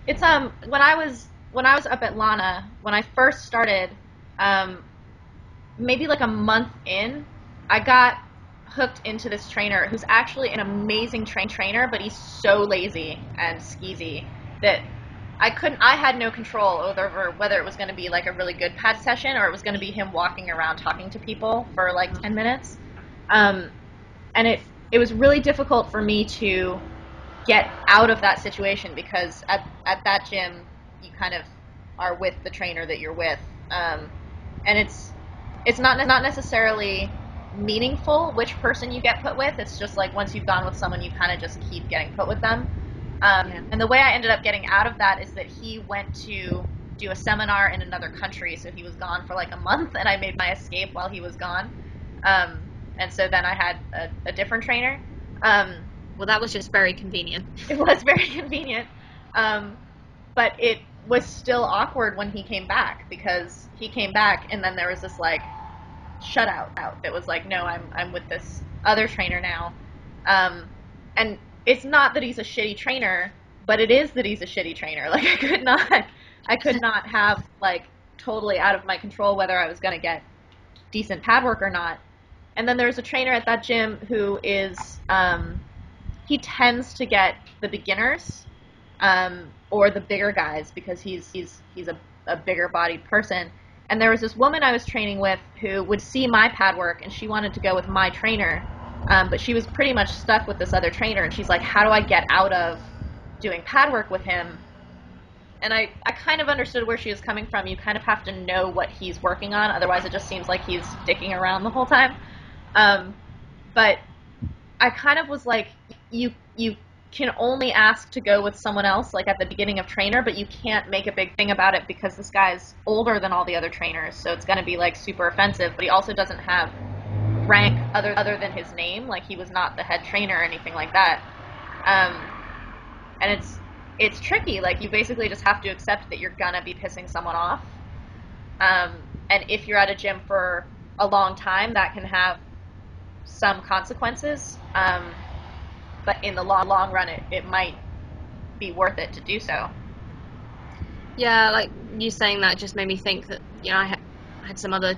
Speaker 1: It's when I was up at Lana, when I first started, um, maybe like a month in, I got hooked into this trainer who's actually an amazing trainer, but he's so lazy and skeezy that I had no control over whether it was going to be like a really good pad session or it was going to be him walking around talking to people for like 10 minutes. Um, and it was really difficult for me to get out of that situation because at that gym you kind of are with the trainer that you're with, and it's not necessarily meaningful which person you get put with. It's just like once you've gone with someone, you kind of just keep getting put with them.
Speaker 2: Yeah.
Speaker 1: And the way I ended up getting out of that is that he went to do a seminar in another country, so he was gone for like a month, and I made my escape while he was gone. And so then I had a different trainer.
Speaker 2: Well, that was just very convenient.
Speaker 1: It was very convenient, but it was still awkward when he came back, because he came back and then there was this like shutout. It was like, no, I'm with this other trainer now, and it's not that he's a shitty trainer, but it is that he's a shitty trainer. Like I could not have like totally out of my control whether I was going to get decent pad work or not. And then there's a trainer at that gym who is he tends to get the beginners or the bigger guys, because he's a bigger bodied person. And there was this woman I was training with who would see my pad work, and she wanted to go with my trainer, but she was pretty much stuck with this other trainer. And she's like, how do I get out of doing pad work with him? And I kind of understood where she was coming from. You kind of have to know what he's working on, otherwise it just seems like he's dicking around the whole time. But I kind of was like, you can only ask to go with someone else, like at the beginning of trainer, but you can't make a big thing about it because this guy's older than all the other trainers, so it's going to be like super offensive. But he also doesn't have rank other than his name, like he was not the head trainer or anything like that. And it's tricky. Like you basically just have to accept that you're gonna be pissing someone off. And if you're at a gym for a long time, that can have some consequences. But in the long run, it might be worth it to do so.
Speaker 2: Yeah, like you saying that just made me think that, I had some other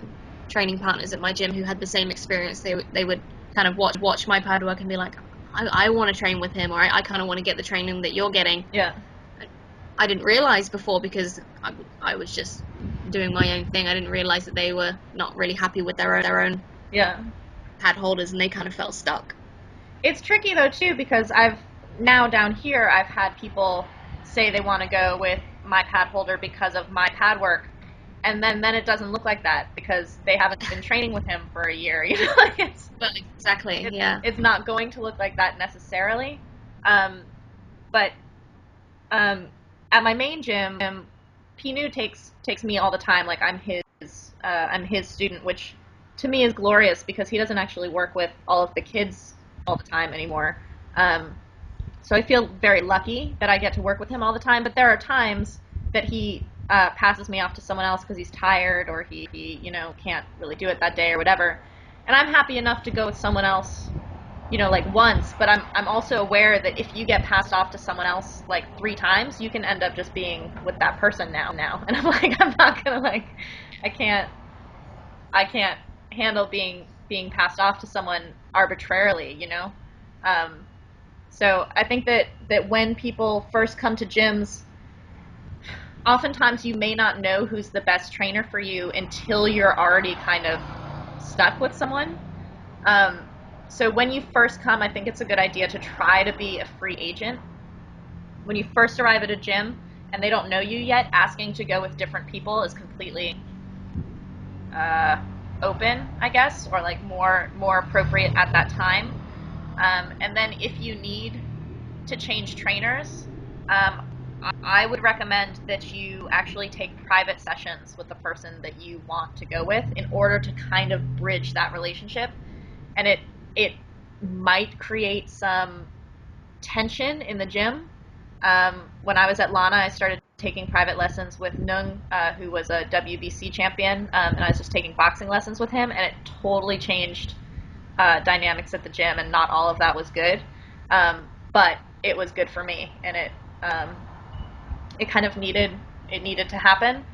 Speaker 2: training partners at my gym who had the same experience. They would kind of watch my pad work and be like, I want to train with him, or I kind of want to get the training that you're getting.
Speaker 1: Yeah.
Speaker 2: I didn't realize before, because I was just doing my own thing. I didn't realize that they were not really happy with their own
Speaker 1: Yeah.
Speaker 2: pad holders, and they kind of felt stuck.
Speaker 1: It's tricky though too, because I've down here I've had people say they want to go with my pad holder because of my pad work, and then it doesn't look like that because they haven't been training with him for a year.
Speaker 2: Well, exactly. Yeah.
Speaker 1: It's not going to look like that necessarily. But at my main gym, Pinu takes me all the time. Like I'm his student, which to me is glorious because he doesn't actually work with all of the kids all the time anymore. So I feel very lucky that I get to work with him all the time. But there are times that he passes me off to someone else because he's tired, or he can't really do it that day or whatever. And I'm happy enough to go with someone else, like once. But I'm also aware that if you get passed off to someone else like 3 times, you can end up just being with that person now. And I'm like, I'm not gonna like, I can't handle being passed off to someone arbitrarily. So I think that when people first come to gyms, oftentimes you may not know who's the best trainer for you until you're already kind of stuck with someone. So when you first come, I think it's a good idea to try to be a free agent. When you first arrive at a gym and they don't know you yet, asking to go with different people is completely open, I guess, or like more appropriate at that time. And then if you need to change trainers, I would recommend that you actually take private sessions with the person that you want to go with in order to kind of bridge that relationship. And it might create some tension in the gym. When I was at Lana, I started taking private lessons with Nung, who was a WBC champion, and I was just taking boxing lessons with him, and it totally changed dynamics at the gym, and not all of that was good, but it was good for me, and it kind of needed to happen.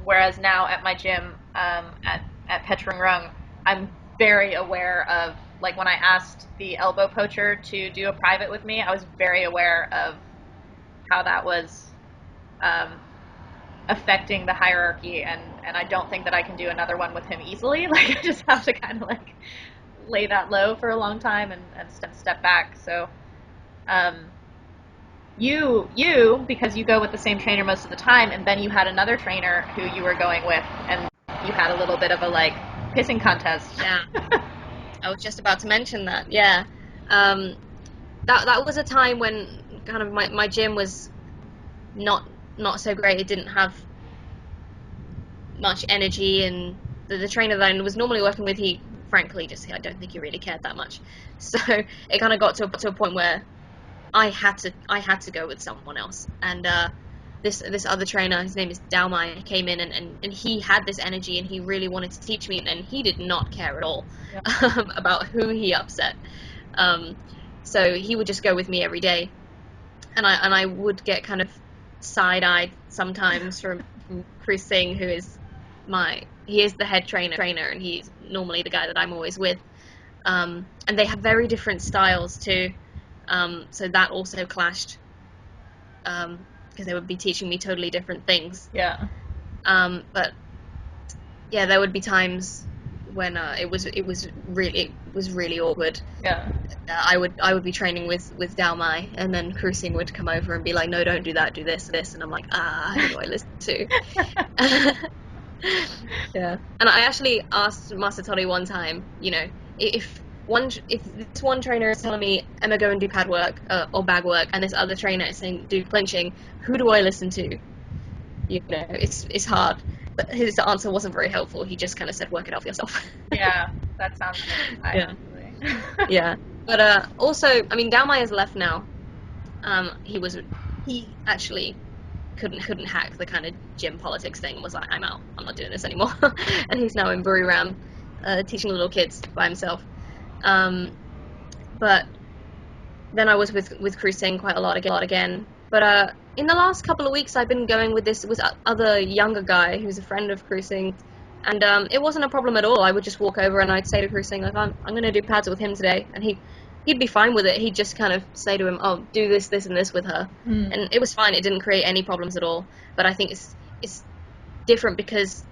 Speaker 1: Whereas now at my gym, at Petrongrung, I'm very aware of, like, when I asked the elbow poacher to do a private with me, I was very aware of how that was affecting the hierarchy, and I don't think that I can do another one with him easily. Like, I just have to kind of like lay that low for a long time and step back. So you because you go with the same trainer most of the time, and then you had another trainer who you were going with, and you had a little bit of a like pissing contest.
Speaker 2: Yeah. I was just about to mention that. Yeah. Um, that was a time when kind of my gym was not not so great. It didn't have much energy, and the trainer that I was normally working with, he frankly just I don't think he really cared that much. So it kind of got to a point where I had to go with someone else, and this other trainer, his name is Daumai, came in and he had this energy and he really wanted to teach me, and he did not care at all about who he upset. Um, so he would just go with me every day, and I would get kind of side-eyed sometimes from Chris Singh, who is he is the head trainer, and he's normally the guy that I'm always with. And they have very different styles too, so that also clashed, because they would be teaching me totally different things.
Speaker 1: Yeah.
Speaker 2: But yeah, there would be times when it was really awkward.
Speaker 1: Yeah.
Speaker 2: I would be training with Dao Mai, and then Cruising would come over and be like, no, don't do that, do this, and I'm like, who do I listen to? Yeah. And I actually asked Master Tori one time, if this one trainer is telling me, Emma, go and do pad work or bag work, and this other trainer is saying do clinching, who do I listen to? It's hard. But his answer wasn't very helpful. He just kind of said, work it out for yourself.
Speaker 1: Yeah, that sounds good.
Speaker 2: Yeah.
Speaker 1: Honestly.
Speaker 2: Yeah. But also, I mean, Dao Mai has left now. He actually couldn't hack the kind of gym politics thing, and was like, I'm out. I'm not doing this anymore. And he's now in Buriram, teaching little kids by himself. But then I was with Cruising quite a lot again. But in the last couple of weeks, I've been going with this other younger guy who's a friend of Cruising, and it wasn't a problem at all. I would just walk over and I'd say to Cruising, like, I'm going to do pads with him today, and he'd be fine with it. He'd just kind of say to him, oh, do this, and this with her. And it was fine. It didn't create any problems at all. But I think it's different because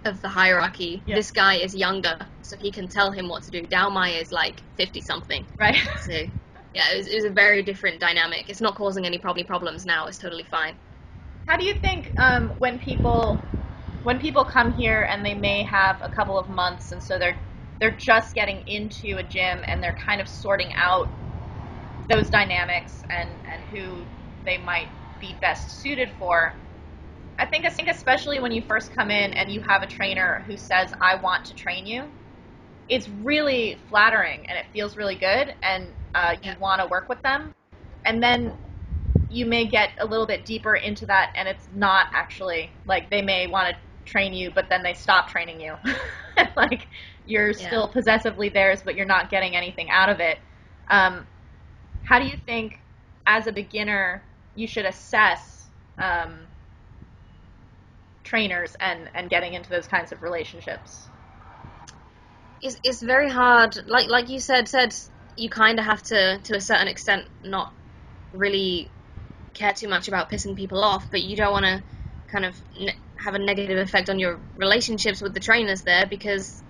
Speaker 2: of the hierarchy.
Speaker 1: Yeah.
Speaker 2: This guy is younger, so he can tell him what to do. Dao Mai is like 50-something.
Speaker 1: Right.
Speaker 2: So, yeah, it was a very different dynamic. It's not causing any problems now. It's totally fine.
Speaker 1: How do you think when people come here and they may have a couple of months, and so they're just getting into a gym and they're kind of sorting out those dynamics and who they might be best suited for? I think especially when you first come in and you have a trainer who says, I want to train you, it's really flattering and it feels really good, and you want to work with them. And then you may get a little bit deeper into that, and it's not actually, like, they may want to train you, but then they stop training you. Like, you're still possessively theirs, but you're not getting anything out of it. How do you think, as a beginner, you should assess trainers and getting into those kinds of relationships?
Speaker 2: It's very hard. Like you said, you kind of have to a certain extent not really care too much about pissing people off, but you don't want to kind of have a negative effect on your relationships with the trainers there, because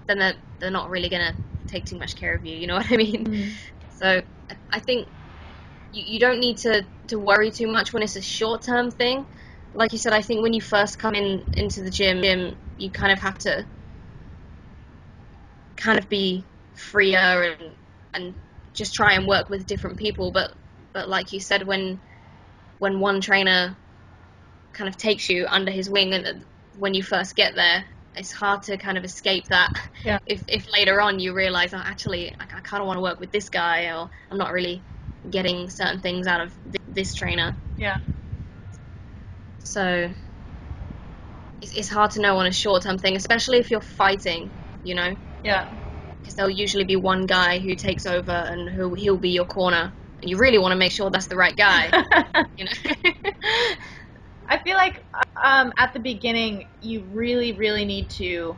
Speaker 2: then they're not really gonna take too much care of you. You know what I mean? So I think you don't need to worry too much when it's a short-term thing. Like you said, I think when you first come into the gym, you kind of have to kind of be freer and just try and work with different people. But like you said, when one trainer kind of takes you under his wing, and when you first get there, it's hard to kind of escape that.
Speaker 1: Yeah.
Speaker 2: If later on you realize, oh, actually, I kind of want to work with this guy, or I'm not really getting certain things out of this trainer.
Speaker 1: Yeah.
Speaker 2: So it's hard to know on a short-term thing, especially if you're fighting,
Speaker 1: Yeah.
Speaker 2: because there'll usually be one guy who takes over and he'll be your corner, and you really want to make sure that's the right guy.
Speaker 1: I feel like at the beginning you really, really need to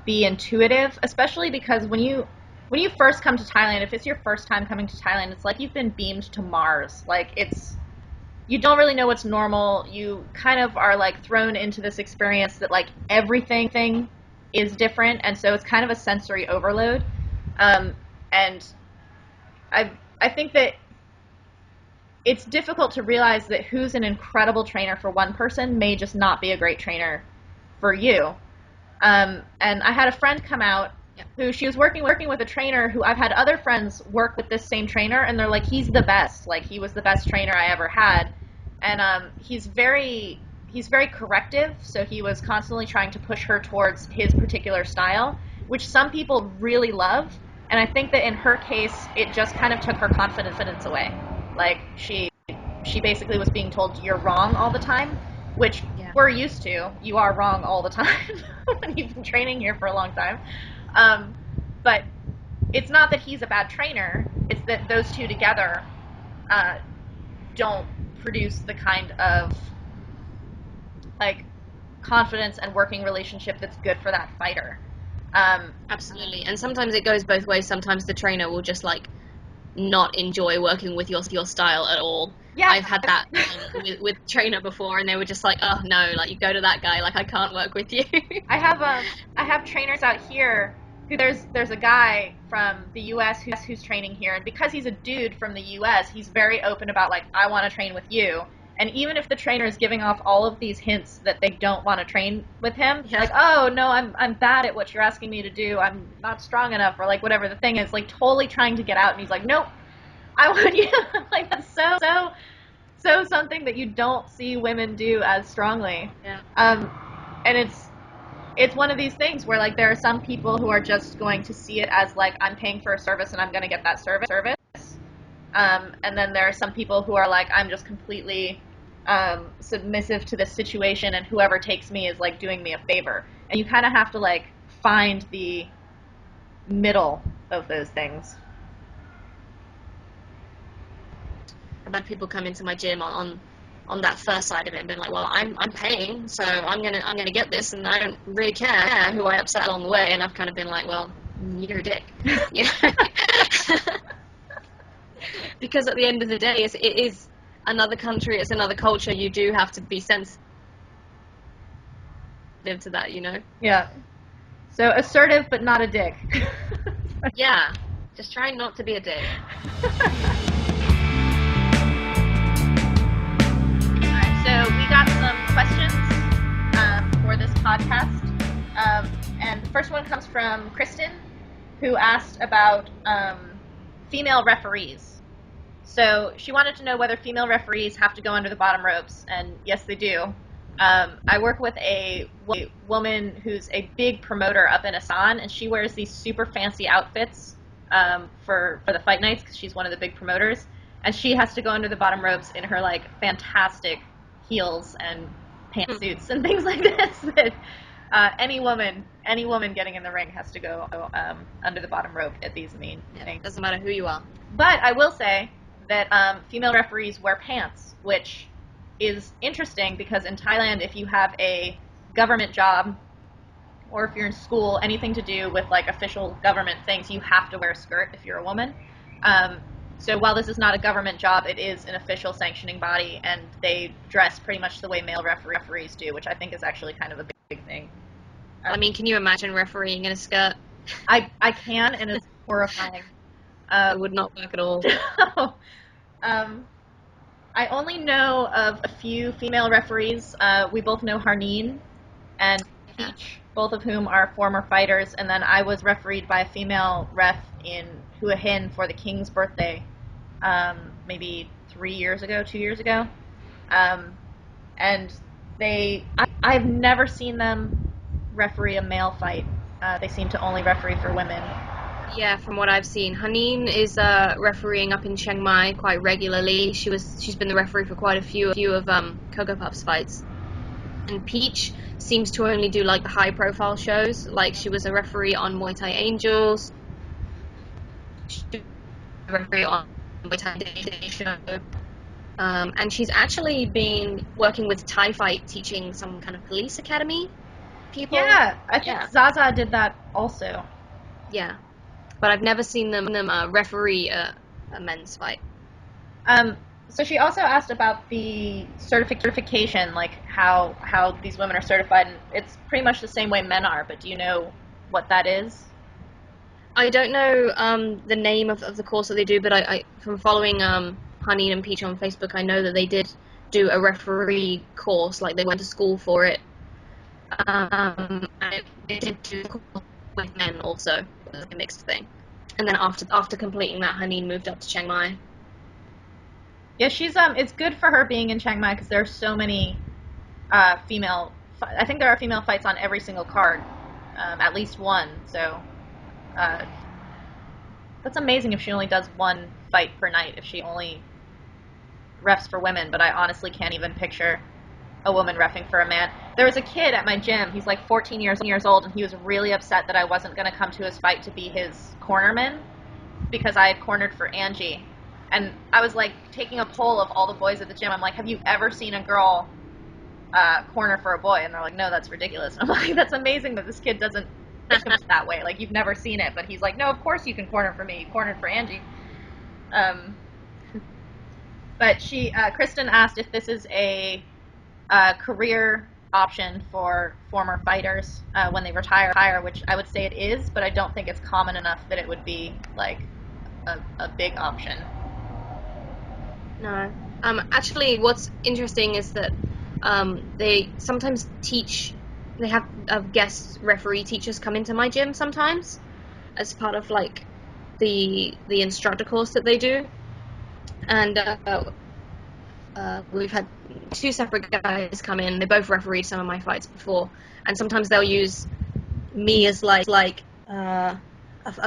Speaker 1: be intuitive, especially because when you first come to Thailand, if it's your first time coming to Thailand, it's like you've been beamed to Mars. Like, you don't really know what's normal. You kind of are like thrown into this experience that, like, everything is different, and so it's kind of a sensory overload. And I think that it's difficult to realize that who's an incredible trainer for one person may just not be a great trainer for you. And I had a friend come out who she was working with a trainer who I've had other friends work with this same trainer, and they're like, he's the best. Like, he was the best trainer I ever had. And he's very corrective, so he was constantly trying to push her towards his particular style, which some people really love. And I think that in her case, it just kind of took her confidence away. Like, she basically was being told you're wrong all the time, which we're used to. You are wrong all the time when you've been training here for a long time. But it's not that he's a bad trainer. It's that those two together don't produce the kind of like confidence and working relationship that's good for that fighter.
Speaker 2: Absolutely. And sometimes it goes both ways. Sometimes the trainer will just like not enjoy working with your style at all.
Speaker 1: Yeah.
Speaker 2: I've had that with trainer before, and they were just like, oh no, like, you go to that guy, like, I can't work with you.
Speaker 1: I have trainers out here who there's a guy from the US who's training here, and because he's a dude from the US, he's very open about like, I want to train with you. And even if the trainer is giving off all of these hints that they don't want to train with him, like, oh no, I'm bad at what you're asking me to do, I'm not strong enough, or like whatever the thing is, like totally trying to get out, and he's like, nope, I want you. Like, that's so something that you don't see women do as strongly.
Speaker 2: Yeah.
Speaker 1: And it's one of these things where like there are some people who are just going to see it as like, I'm paying for a service and I'm going to get that service. And then there are some people who are like, I'm just completely submissive to this situation, and whoever takes me is like doing me a favor. And you kind of have to like find the middle of those things.
Speaker 2: I've had people come into my gym on that first side of it and been like, well, I'm paying, so I'm gonna get this, and I don't really care who I upset along the way. And I've kind of been like, well, you're a dick. You know? Because at the end of the day, it is another country, it's another culture. You do have to be sensitive to that, you know?
Speaker 1: Yeah. So assertive, but not a dick.
Speaker 2: Yeah. Just try not to be a dick.
Speaker 1: Alright, so we got some questions for this podcast. And the first one comes from Kristen, who asked about female referees. So she wanted to know whether female referees have to go under the bottom ropes, and yes, they do. I work with a woman who's a big promoter up in Asan, and she wears these super fancy outfits for the fight nights because she's one of the big promoters, and she has to go under the bottom ropes in her like fantastic heels and pantsuits and things like this. That any woman getting in the ring has to go under the bottom rope at these things.
Speaker 2: Doesn't matter who you are.
Speaker 1: But I will say that female referees wear pants, which is interesting because in Thailand, if you have a government job or if you're in school, anything to do with like official government things, you have to wear a skirt if you're a woman. So while this is not a government job, it is an official sanctioning body, and they dress pretty much the way male referees do, which I think is actually kind of a big thing.
Speaker 2: I mean, can you imagine refereeing in a skirt?
Speaker 1: I can, and it's horrifying.
Speaker 2: It would not work at all.
Speaker 1: I only know of a few female referees. We both know Harneen and Peach, both of whom are former fighters, and then I was refereed by a female ref in Hua Hin for the King's birthday, maybe 2 years ago. And I've never seen them referee a male fight. They seem to only referee for women.
Speaker 2: Yeah, from what I've seen, Haneen is refereeing up in Chiang Mai quite regularly. She's been the referee for quite a few of Coco Puff's fights. And Peach seems to only do like the high profile shows. Like, she was a referee on Muay Thai Angels. She was a referee on Muay Thai Day show. And she's actually been working with Thai Fight, teaching some kind of police academy people.
Speaker 1: Yeah, I think Zaza did that also.
Speaker 2: Yeah. But I've never seen them referee a men's fight.
Speaker 1: So she also asked about the certification, like how these women are certified, and it's pretty much the same way men are, but do you know what that is?
Speaker 2: I don't know the name of the course that they do, but I from following Haneen and Peach on Facebook, I know that they did do a referee course, like they went to school for it. And they did do the course with men also. a mixed thing. And then after completing that, Haneen moved up to Chiang Mai.
Speaker 1: Yeah, she's it's good for her being in Chiang Mai because there are so many female. I think there are female fights on every single card, at least one. So uh, that's amazing if she only does one fight per night. If she only refs for women, but I honestly can't even picture a woman reffing for a man. There was a kid at my gym. He's like 14 years old, and he was really upset that I wasn't going to come to his fight to be his cornerman because I had cornered for Angie. And I was like taking a poll of all the boys at the gym. I'm like, have you ever seen a girl corner for a boy? And they're like, no, that's ridiculous. And I'm like, that's amazing that this kid doesn't think of it that way. Like, you've never seen it, but he's like, no, of course you can corner for me. You cornered for Angie. But Kristen asked if this is a career option for former fighters when they retire, which I would say it is, but I don't think it's common enough that it would be like a big option.
Speaker 2: No. Actually, what's interesting is that they sometimes teach. They have guest referee teachers come into my gym sometimes as part of like the instructor course that they do, and we've had two separate guys come in. They both refereed some of my fights before, and sometimes they'll use me as like a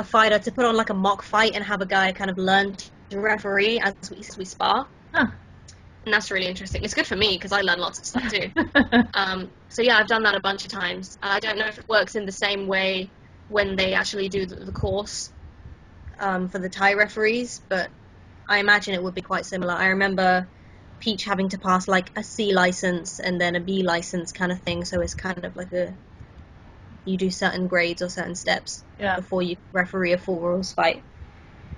Speaker 2: fighter to put on like a mock fight and have a guy kind of learn to referee as we spar.
Speaker 1: Huh.
Speaker 2: And that's really interesting. It's good for me because I learn lots of stuff too. So yeah, I've done that a bunch of times. I don't know if it works in the same way when they actually do the course for the Thai referees, but I imagine it would be quite similar. I remember Peach having to pass like a C license and then a B license kind of thing, so it's kind of like you do certain grades or certain steps before you referee a full rules fight.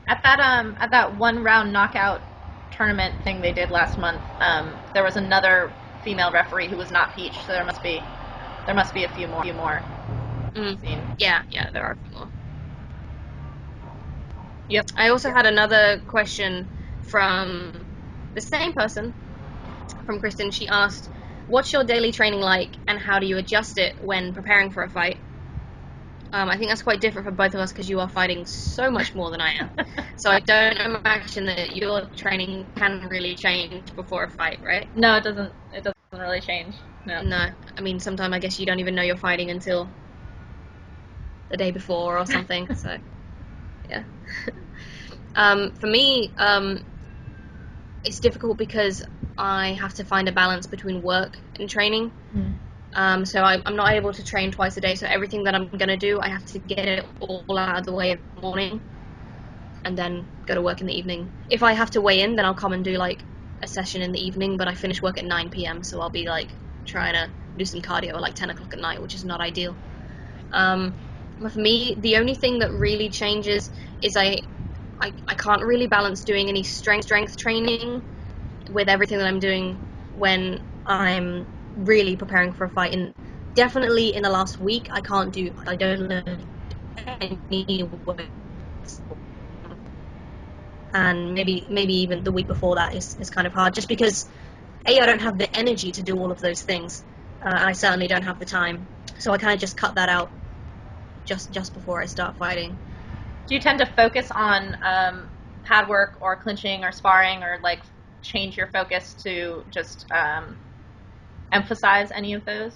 Speaker 1: At that 1 round knockout tournament thing they did last month, there was another female referee who was not Peach, so there must be a few more.
Speaker 2: Yeah, there are a few more.
Speaker 1: Yep.
Speaker 2: I also had another question from the same person, from Kristen. She asked, what's your daily training like and how do you adjust it when preparing for a fight? I think that's quite different for both of us because you are fighting so much more than I am. So I don't imagine that your training can really change before a fight, right?
Speaker 1: No, it doesn't. It doesn't really change. No.
Speaker 2: I mean, sometimes I guess you don't even know you're fighting until the day before or something. So, yeah. For me, it's difficult because I have to find a balance between work and training. So I'm not able to train twice a day. So everything that I'm gonna do, I have to get it all out of the way in the morning, and then go to work in the evening. If I have to weigh in, then I'll come and do like a session in the evening. But I finish work at 9 p.m. So I'll be like trying to do some cardio at like 10 o'clock at night, which is not ideal. But for me, the only thing that really changes is I can't really balance doing any strength training with everything that I'm doing when I'm really preparing for a fight. And definitely in the last week, I don't lift any weights. And maybe even the week before that is kind of hard, just because I don't have the energy to do all of those things, and I certainly don't have the time. So I kind of just cut that out just before I start fighting.
Speaker 1: Do you tend to focus on pad work or clinching or sparring, or like change your focus to just emphasize any of those?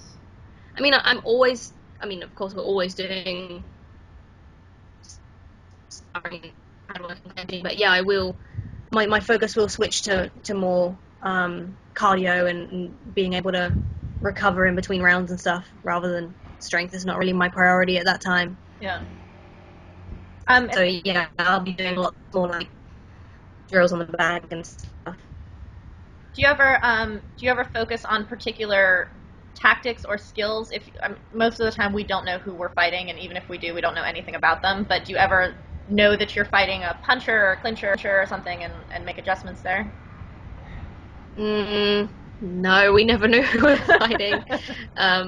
Speaker 2: I mean, of course, we're always doing sparring, pad work, and clinching, but yeah, I will. My focus will switch to more cardio and being able to recover in between rounds and stuff, rather than strength is not really my priority at that time.
Speaker 1: Yeah.
Speaker 2: So yeah, I'll be doing a lot more like drills on the bag and stuff.
Speaker 1: Do you ever focus on particular tactics or skills? If most of the time we don't know who we're fighting, and even if we do, we don't know anything about them. But do you ever know that you're fighting a puncher or a clincher or something, and make adjustments there?
Speaker 2: No, we never knew who we were fighting. At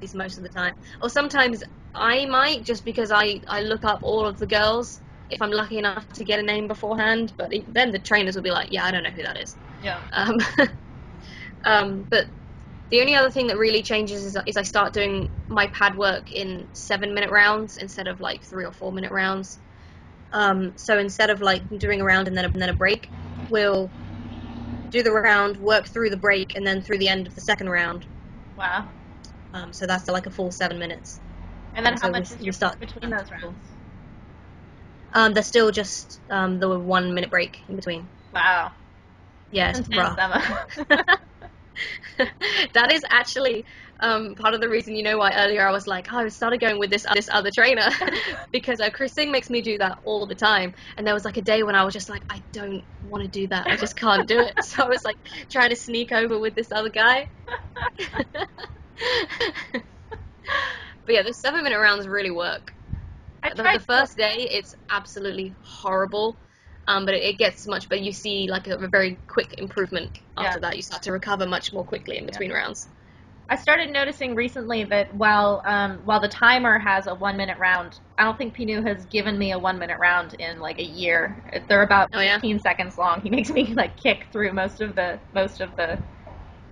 Speaker 2: least most of the time. Or sometimes I might, just because I look up all of the girls if I'm lucky enough to get a name beforehand. But then the trainers will be like, yeah, I don't know who that is.
Speaker 1: Yeah.
Speaker 2: But The only other thing that really changes is I start doing my pad work in 7-minute rounds instead of like 3 or 4-minute rounds. So instead of like doing a round and then a break, we'll do the round, work through the break, and then through the end of the second round.
Speaker 1: Wow.
Speaker 2: So that's like a full 7 minutes.
Speaker 1: And then how
Speaker 2: So
Speaker 1: much is your
Speaker 2: start
Speaker 1: between those rounds?
Speaker 2: There's still just the 1 minute break in between.
Speaker 1: Wow.
Speaker 2: Yeah, it's rough. That is actually part of the reason, why earlier I was like, I started going with this other trainer because Chris Singh makes me do that all the time. And there was like a day when I was just like, I don't want to do that. I just can't do it. So I was like trying to sneak over with this other guy. But yeah, the 7-minute rounds really work. The first day, it's absolutely horrible. But it gets much better. You see like a very quick improvement after that. You start to recover much more quickly in between rounds.
Speaker 1: I started noticing recently that while the timer has a 1-minute round, I don't think Pinu has given me a 1-minute round in like a year. They're about 15 seconds long. He makes me like kick through most of the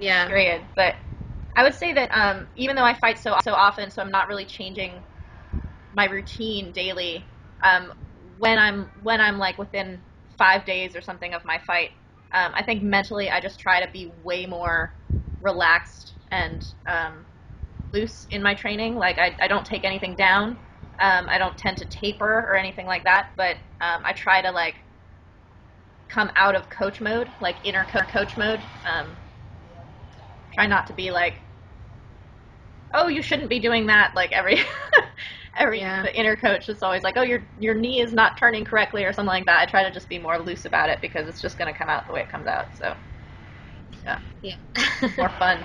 Speaker 1: period. But I would say that even though I fight so often, so I'm not really changing my routine daily. When I'm like within 5 days or something of my fight, I think mentally I just try to be way more relaxed and loose in my training. Like I don't take anything down. I don't tend to taper or anything like that. But I try to like come out of coach mode, like inner coach mode. Try not to be like, oh, you shouldn't be doing that. Like the inner coach is always like, oh, your knee is not turning correctly or something like that. I try to just be more loose about it because it's just going to come out the way it comes out. So, yeah. More fun.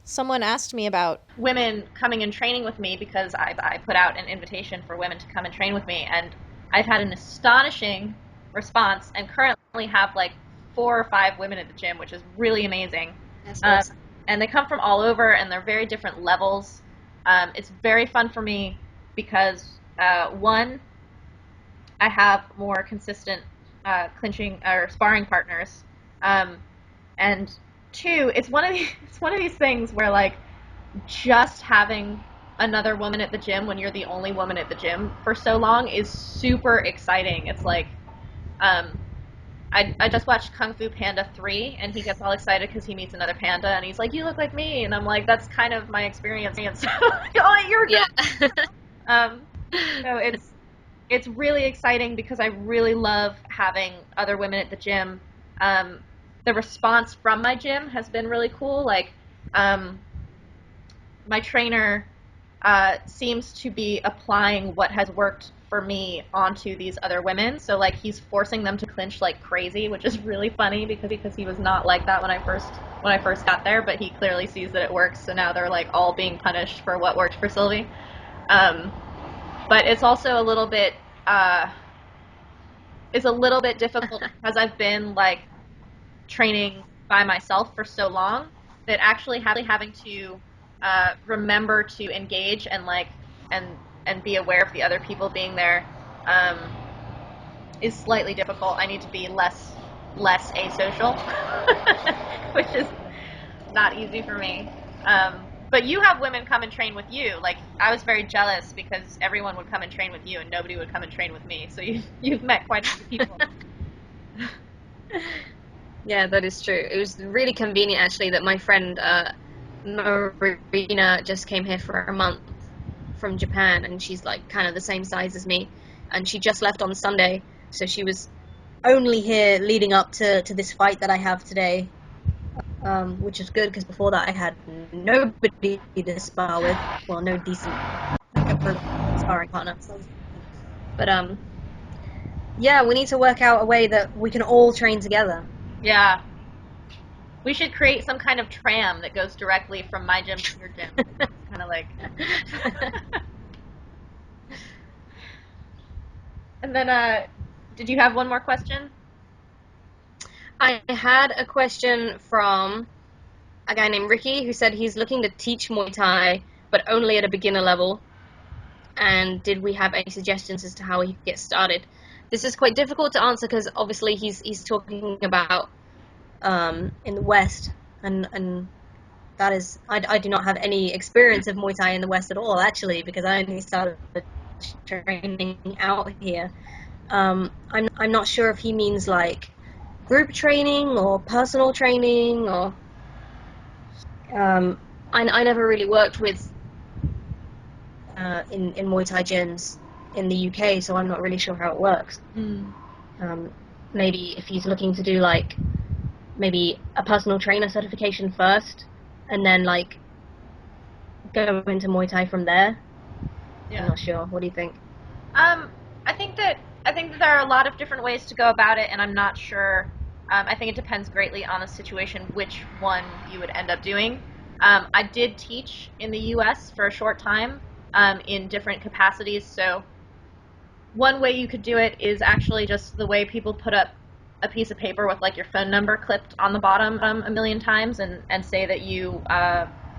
Speaker 1: Someone asked me about women coming and training with me because I put out an invitation for women to come and train with me, and I've had an astonishing response and currently have like 4 or 5 women at the gym, which is really amazing.
Speaker 2: That's awesome.
Speaker 1: And they come from all over, and they're very different levels. It's very fun for me because, one, I have more consistent clinching or sparring partners, and 2, it's one of these things where like just having another woman at the gym when you're the only woman at the gym for so long is super exciting. It's like, I just watched Kung Fu Panda 3, and he gets all excited because he meets another panda, and he's like, you look like me, and I'm like, that's kind of my experience. Oh, you're good. So it's really exciting because I really love having other women at the gym. The response from my gym has been really cool. Like, my trainer seems to be applying what has worked for me onto these other women. So like he's forcing them to clinch like crazy, which is really funny because he was not like that when I first got there, but he clearly sees that it works. So now they're like all being punished for what worked for Sylvie. But it's also a little bit difficult because I've been like training by myself for so long that actually having to remember to engage and like and be aware of the other people being there is slightly difficult. I need to be less asocial, which is not easy for me. But you have women come and train with you. Like, I was very jealous because everyone would come and train with you and nobody would come and train with me. So you've met quite a few people.
Speaker 2: Yeah, that is true. It was really convenient, actually, that my friend Marina just came here for a month from Japan, and she's like kind of the same size as me, and she just left on Sunday, so she was only here leading up to this fight that I have today, which is good because before that I had nobody to spar with. Well, no decent sparring partner. But yeah, we need to work out a way that we can all train together.
Speaker 1: Yeah. We should create some kind of tram that goes directly from my gym to your gym. Kind of like. And then, did you have one more question?
Speaker 2: I had a question from a guy named Ricky who said he's looking to teach Muay Thai, but only at a beginner level. And did we have any suggestions as to how he could get started? This is quite difficult to answer because obviously he's talking about in the West, and that is, I do not have any experience of Muay Thai in the West at all, actually, because I only started training out here. I'm not sure if he means like group training or personal training, or I never really worked with in Muay Thai gyms in the UK, so I'm not really sure how it works. Maybe if he's looking to do like maybe a personal trainer certification first, and then like go into Muay Thai from there.
Speaker 1: Yeah.
Speaker 2: I'm not sure. What do you think?
Speaker 1: I think that there are a lot of different ways to go about it, and I'm not sure. I think it depends greatly on the situation which one you would end up doing. I did teach in the U.S. for a short time in different capacities. So one way you could do it is actually just the way people put up a piece of paper with like your phone number clipped on the bottom a million times, and say that you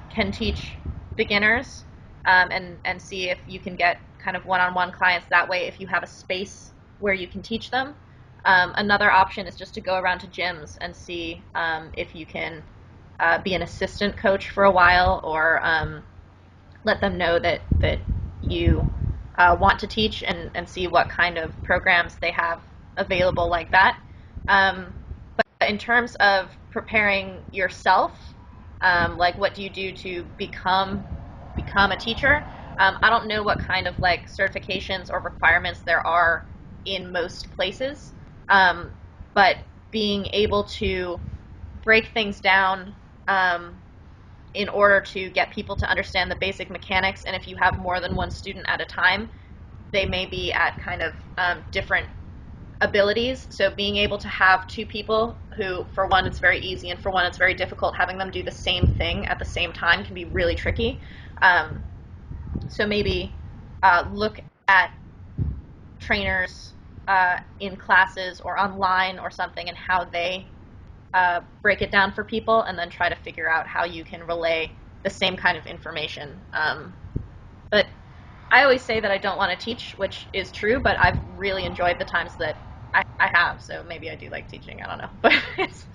Speaker 1: can teach beginners, and see if you can get kind of one-on-one clients that way if you have a space where you can teach them. Another option is just to go around to gyms and see if you can be an assistant coach for a while, or let them know that you want to teach, and see what kind of programs they have available like that. But in terms of preparing yourself, like what do you do to become a teacher? I don't know what kind of like certifications or requirements there are in most places, but being able to break things down in order to get people to understand the basic mechanics, and if you have more than one student at a time, they may be at kind of different abilities. So being able to have two people who, for one, it's very easy, and for one, it's very difficult, having them do the same thing at the same time can be really tricky. So maybe look at trainers in classes or online or something, and how they break it down for people, and then try to figure out how you can relay the same kind of information. But I always say that I don't want to teach, which is true, but I've really enjoyed the times that I have, so maybe I do like teaching. I don't know, but it's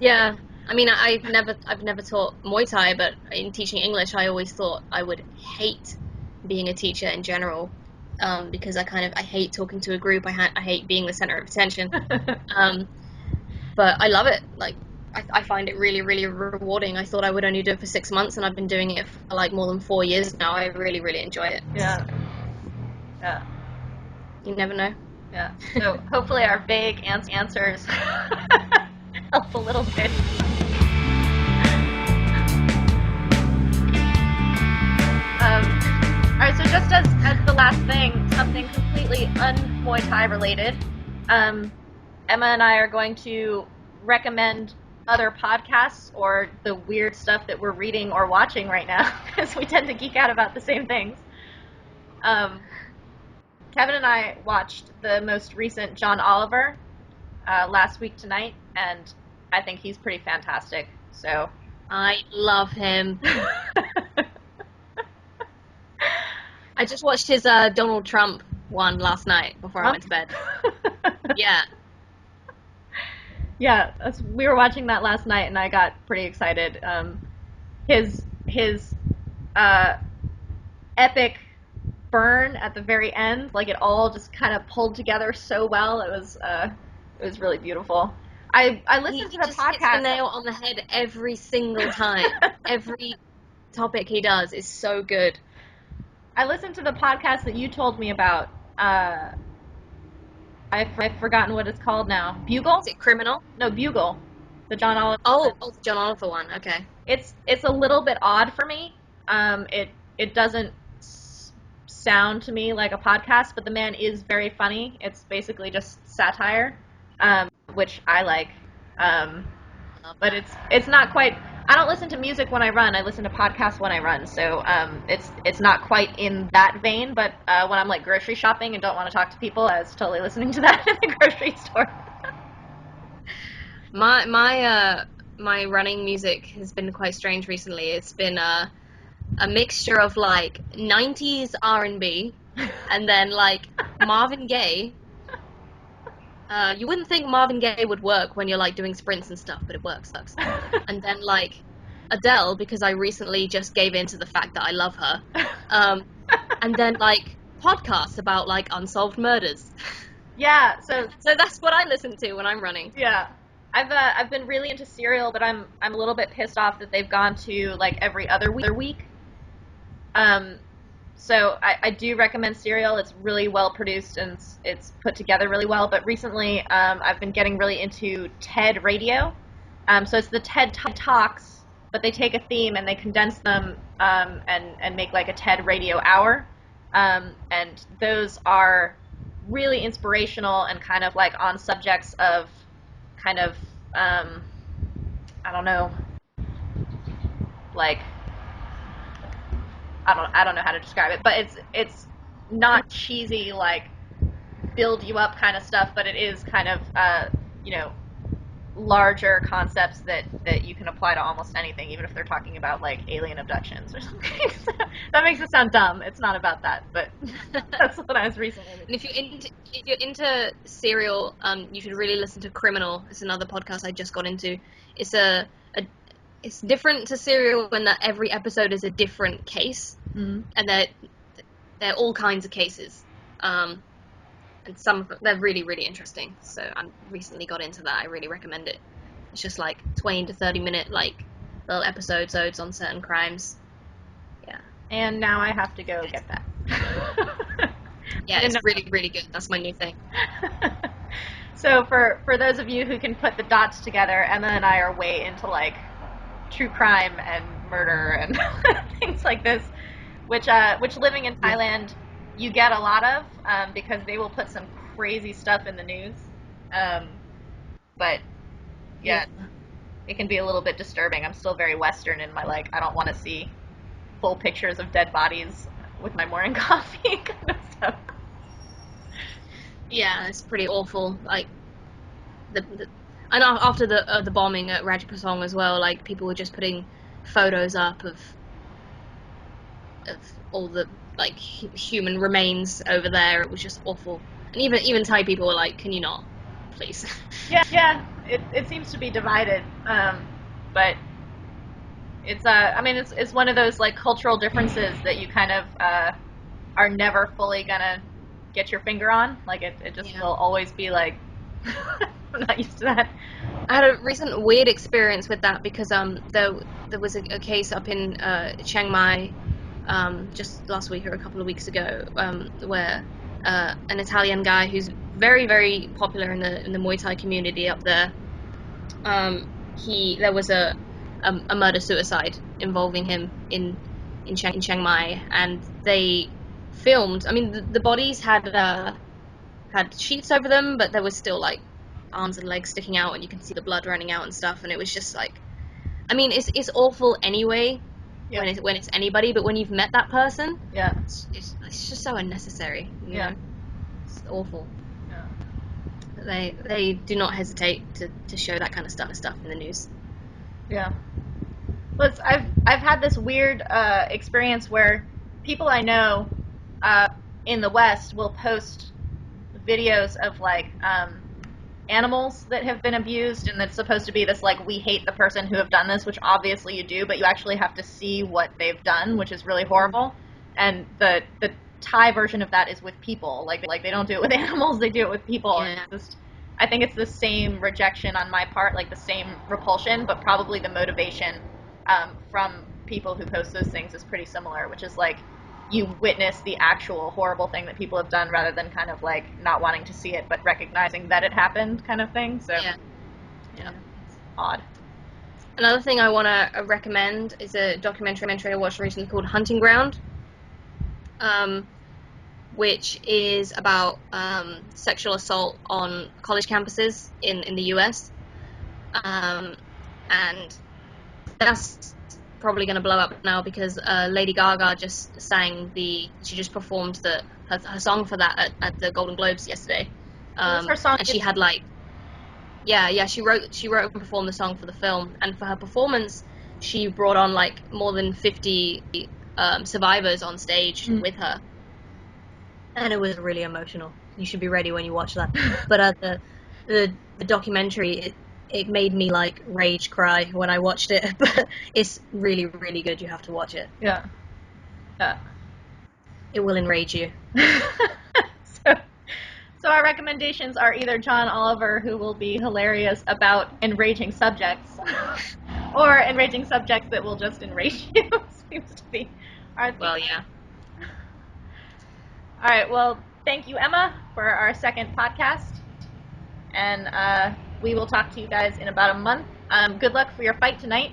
Speaker 2: Yeah, I mean, I've never taught Muay Thai, but in teaching English, I always thought I would hate being a teacher in general, because I hate talking to a group. I hate being the center of attention. But I love it. Like, I find it really, really rewarding. I thought I would only do it for 6 months, and I've been doing it for like more than 4 years now. I really, really enjoy it.
Speaker 1: Yeah. Yeah.
Speaker 2: You never know.
Speaker 1: Yeah. So hopefully our vague answers help a little bit. All right. So just as the last thing, something completely un-Muay Thai related, Emma and I are going to recommend other podcasts or the weird stuff that we're reading or watching right now, because we tend to geek out about the same things. Kevin and I watched the most recent John Oliver last week tonight, and I think he's pretty fantastic. So
Speaker 2: I love him. I just watched his Donald Trump one last night before I went to bed. Yeah.
Speaker 1: Yeah, we were watching that last night, and I got pretty excited. His epic burn at the very end, like it all just kind of pulled together so well. It was really beautiful. I listened to the
Speaker 2: just hits the
Speaker 1: podcast.
Speaker 2: nail on the head every single time. Every topic he does is so good.
Speaker 1: I listened to the podcast that you told me about. I've forgotten what it's called now. Bugle?
Speaker 2: Is it Criminal?
Speaker 1: No, Bugle. The John Oliver.
Speaker 2: Oh, the John Oliver one. Okay.
Speaker 1: It's a little bit odd for me. It doesn't sound to me like a podcast, but the man is very funny. It's basically just satire, which I like. But it's not quite. I don't listen to music when I run. I listen to podcasts when I run. So it's not quite in that vein. But when I'm like grocery shopping and don't want to talk to people, I was totally listening to that in the grocery store.
Speaker 2: My running music has been quite strange recently. It's been a mixture of like 90s R&B and then like Marvin Gaye You wouldn't think Marvin Gaye would work when you're like doing sprints and stuff, but it works. And then like Adele, because I recently just gave in to the fact that I love her. And then like podcasts about like unsolved murders.
Speaker 1: Yeah, so
Speaker 2: So that's what I listen to when I'm running.
Speaker 1: yeah. I've been really into Serial, but I'm a little bit pissed off that they've gone to like every other week. Um, so I do recommend Serial. It's really well produced and it's put together really well. But recently, I've been getting really into TED Radio. So it's the TED Talks, but they take a theme and they condense them and make like a TED Radio hour. And those are really inspirational and kind of like on subjects of kind of I don't know, like I don't know how to describe it, but it's not cheesy like build you up kind of stuff, but it is kind of you know, larger concepts that you can apply to almost anything, even if they're talking about like alien abductions or something. That makes it sound dumb. It's not about that, but that's what I was recently.
Speaker 2: And if you're into Serial, you should really listen to Criminal. It's another podcast I just got into. It's it's different to Serial in that every episode is a different case, and they're all kinds of cases. And some of them, they're really interesting. So I recently got into that. I really recommend it. It's just like 20 to 30 minute like little episodes on certain crimes. Yeah.
Speaker 1: And now I have to go get that.
Speaker 2: Yeah, it's really good. That's my new thing.
Speaker 1: So for those of you who can put the dots together, Emma and I are way into like true crime and murder and things like this, which living in Thailand you get a lot of because they will put some crazy stuff in the news. But yeah, it can be a little bit disturbing. I'm still very Western in my like I don't want to see full pictures of dead bodies with my morning coffee kind of stuff.
Speaker 2: Yeah, it's pretty awful. Like and after the bombing at Rajapasong as well, like people were just putting photos up of all the like human remains over there. It was just awful. And even Thai people were like, "Can you not, please?"
Speaker 1: Yeah. It seems to be divided, but it's I mean it's one of those like cultural differences that you kind of are never fully gonna get your finger on. Like it just will always be like I'm not used to that.
Speaker 2: I had a recent weird experience with that because there was a case up in Chiang Mai just last week or a couple of weeks ago where an Italian guy who's very popular in the Muay Thai community up there, there was a murder suicide involving him in Chiang Mai, and they filmed. I mean, the bodies had sheets over them, but there was still like arms and legs sticking out, and you can see the blood running out and stuff. And it was just like, I mean, it's awful anyway when it's anybody, but when you've met that person, it's just so unnecessary. You know? It's awful. Yeah. They do not hesitate to show that kind of stuff in the news.
Speaker 1: Yeah. Well, I've had this weird experience where people I know in the West will post videos of like animals that have been abused, and that's supposed to be this like we hate the person who have done this, which obviously you do, but you actually have to see what they've done, which is really horrible. And the Thai version of that is with people. Like they don't do it with animals, they do it with people.
Speaker 2: Yeah.
Speaker 1: And it's just, I think it's the same rejection on my part, like the same repulsion, but probably the motivation from people who post those things is pretty similar, which is like you witness the actual horrible thing that people have done rather than kind of like not wanting to see it but recognizing that it happened kind of thing. So yeah, it's odd.
Speaker 2: Another thing I want to recommend is a documentary I watched recently called Hunting Ground, which is about sexual assault on college campuses in the US, and that's probably going to blow up now because Lady Gaga she just performed her song for that at the Golden Globes yesterday.
Speaker 1: Her song,
Speaker 2: and she had like, she wrote and performed the song for the film, and for her performance, she brought on like more than 50 survivors on stage with her, and it was really emotional. you should be ready when you watch that. But the documentary, it made me like rage cry when I watched it. But it's really, really good. You have to watch it.
Speaker 1: Yeah.
Speaker 2: It will enrage you.
Speaker 1: So our recommendations are either John Oliver, who will be hilarious about enraging subjects, or enraging subjects that will just enrage you. Seems to be our theme.
Speaker 2: Well, yeah.
Speaker 1: All right. Well, thank you, Emma, for our second podcast, and we will talk to you guys in about a month. Good luck for your fight tonight.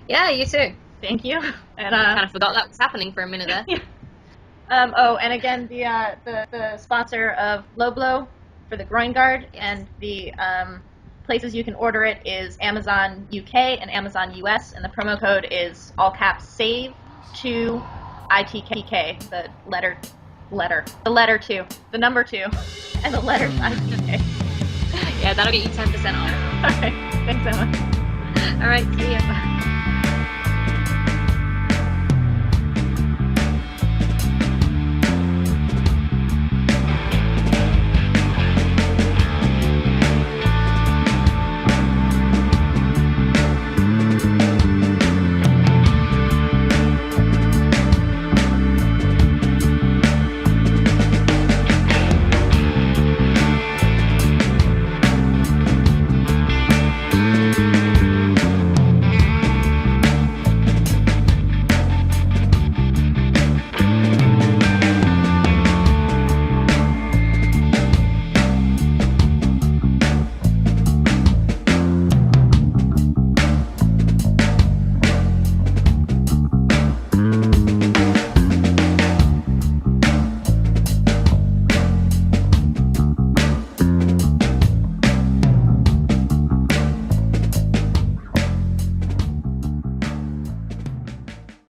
Speaker 2: Yeah, you too.
Speaker 1: Thank you. And
Speaker 2: Kind of forgot that was happening for a minute there.
Speaker 1: Yeah. And again, the sponsor of Low Blow for the groin guard, and the places you can order it is Amazon UK and Amazon US, and the promo code is all caps SAVE to ITK, the letter 2, the number 2, and the letter ITK.
Speaker 2: Yeah, that'll get you 10% off.
Speaker 1: All right, thanks, Emma.
Speaker 2: All right, see ya.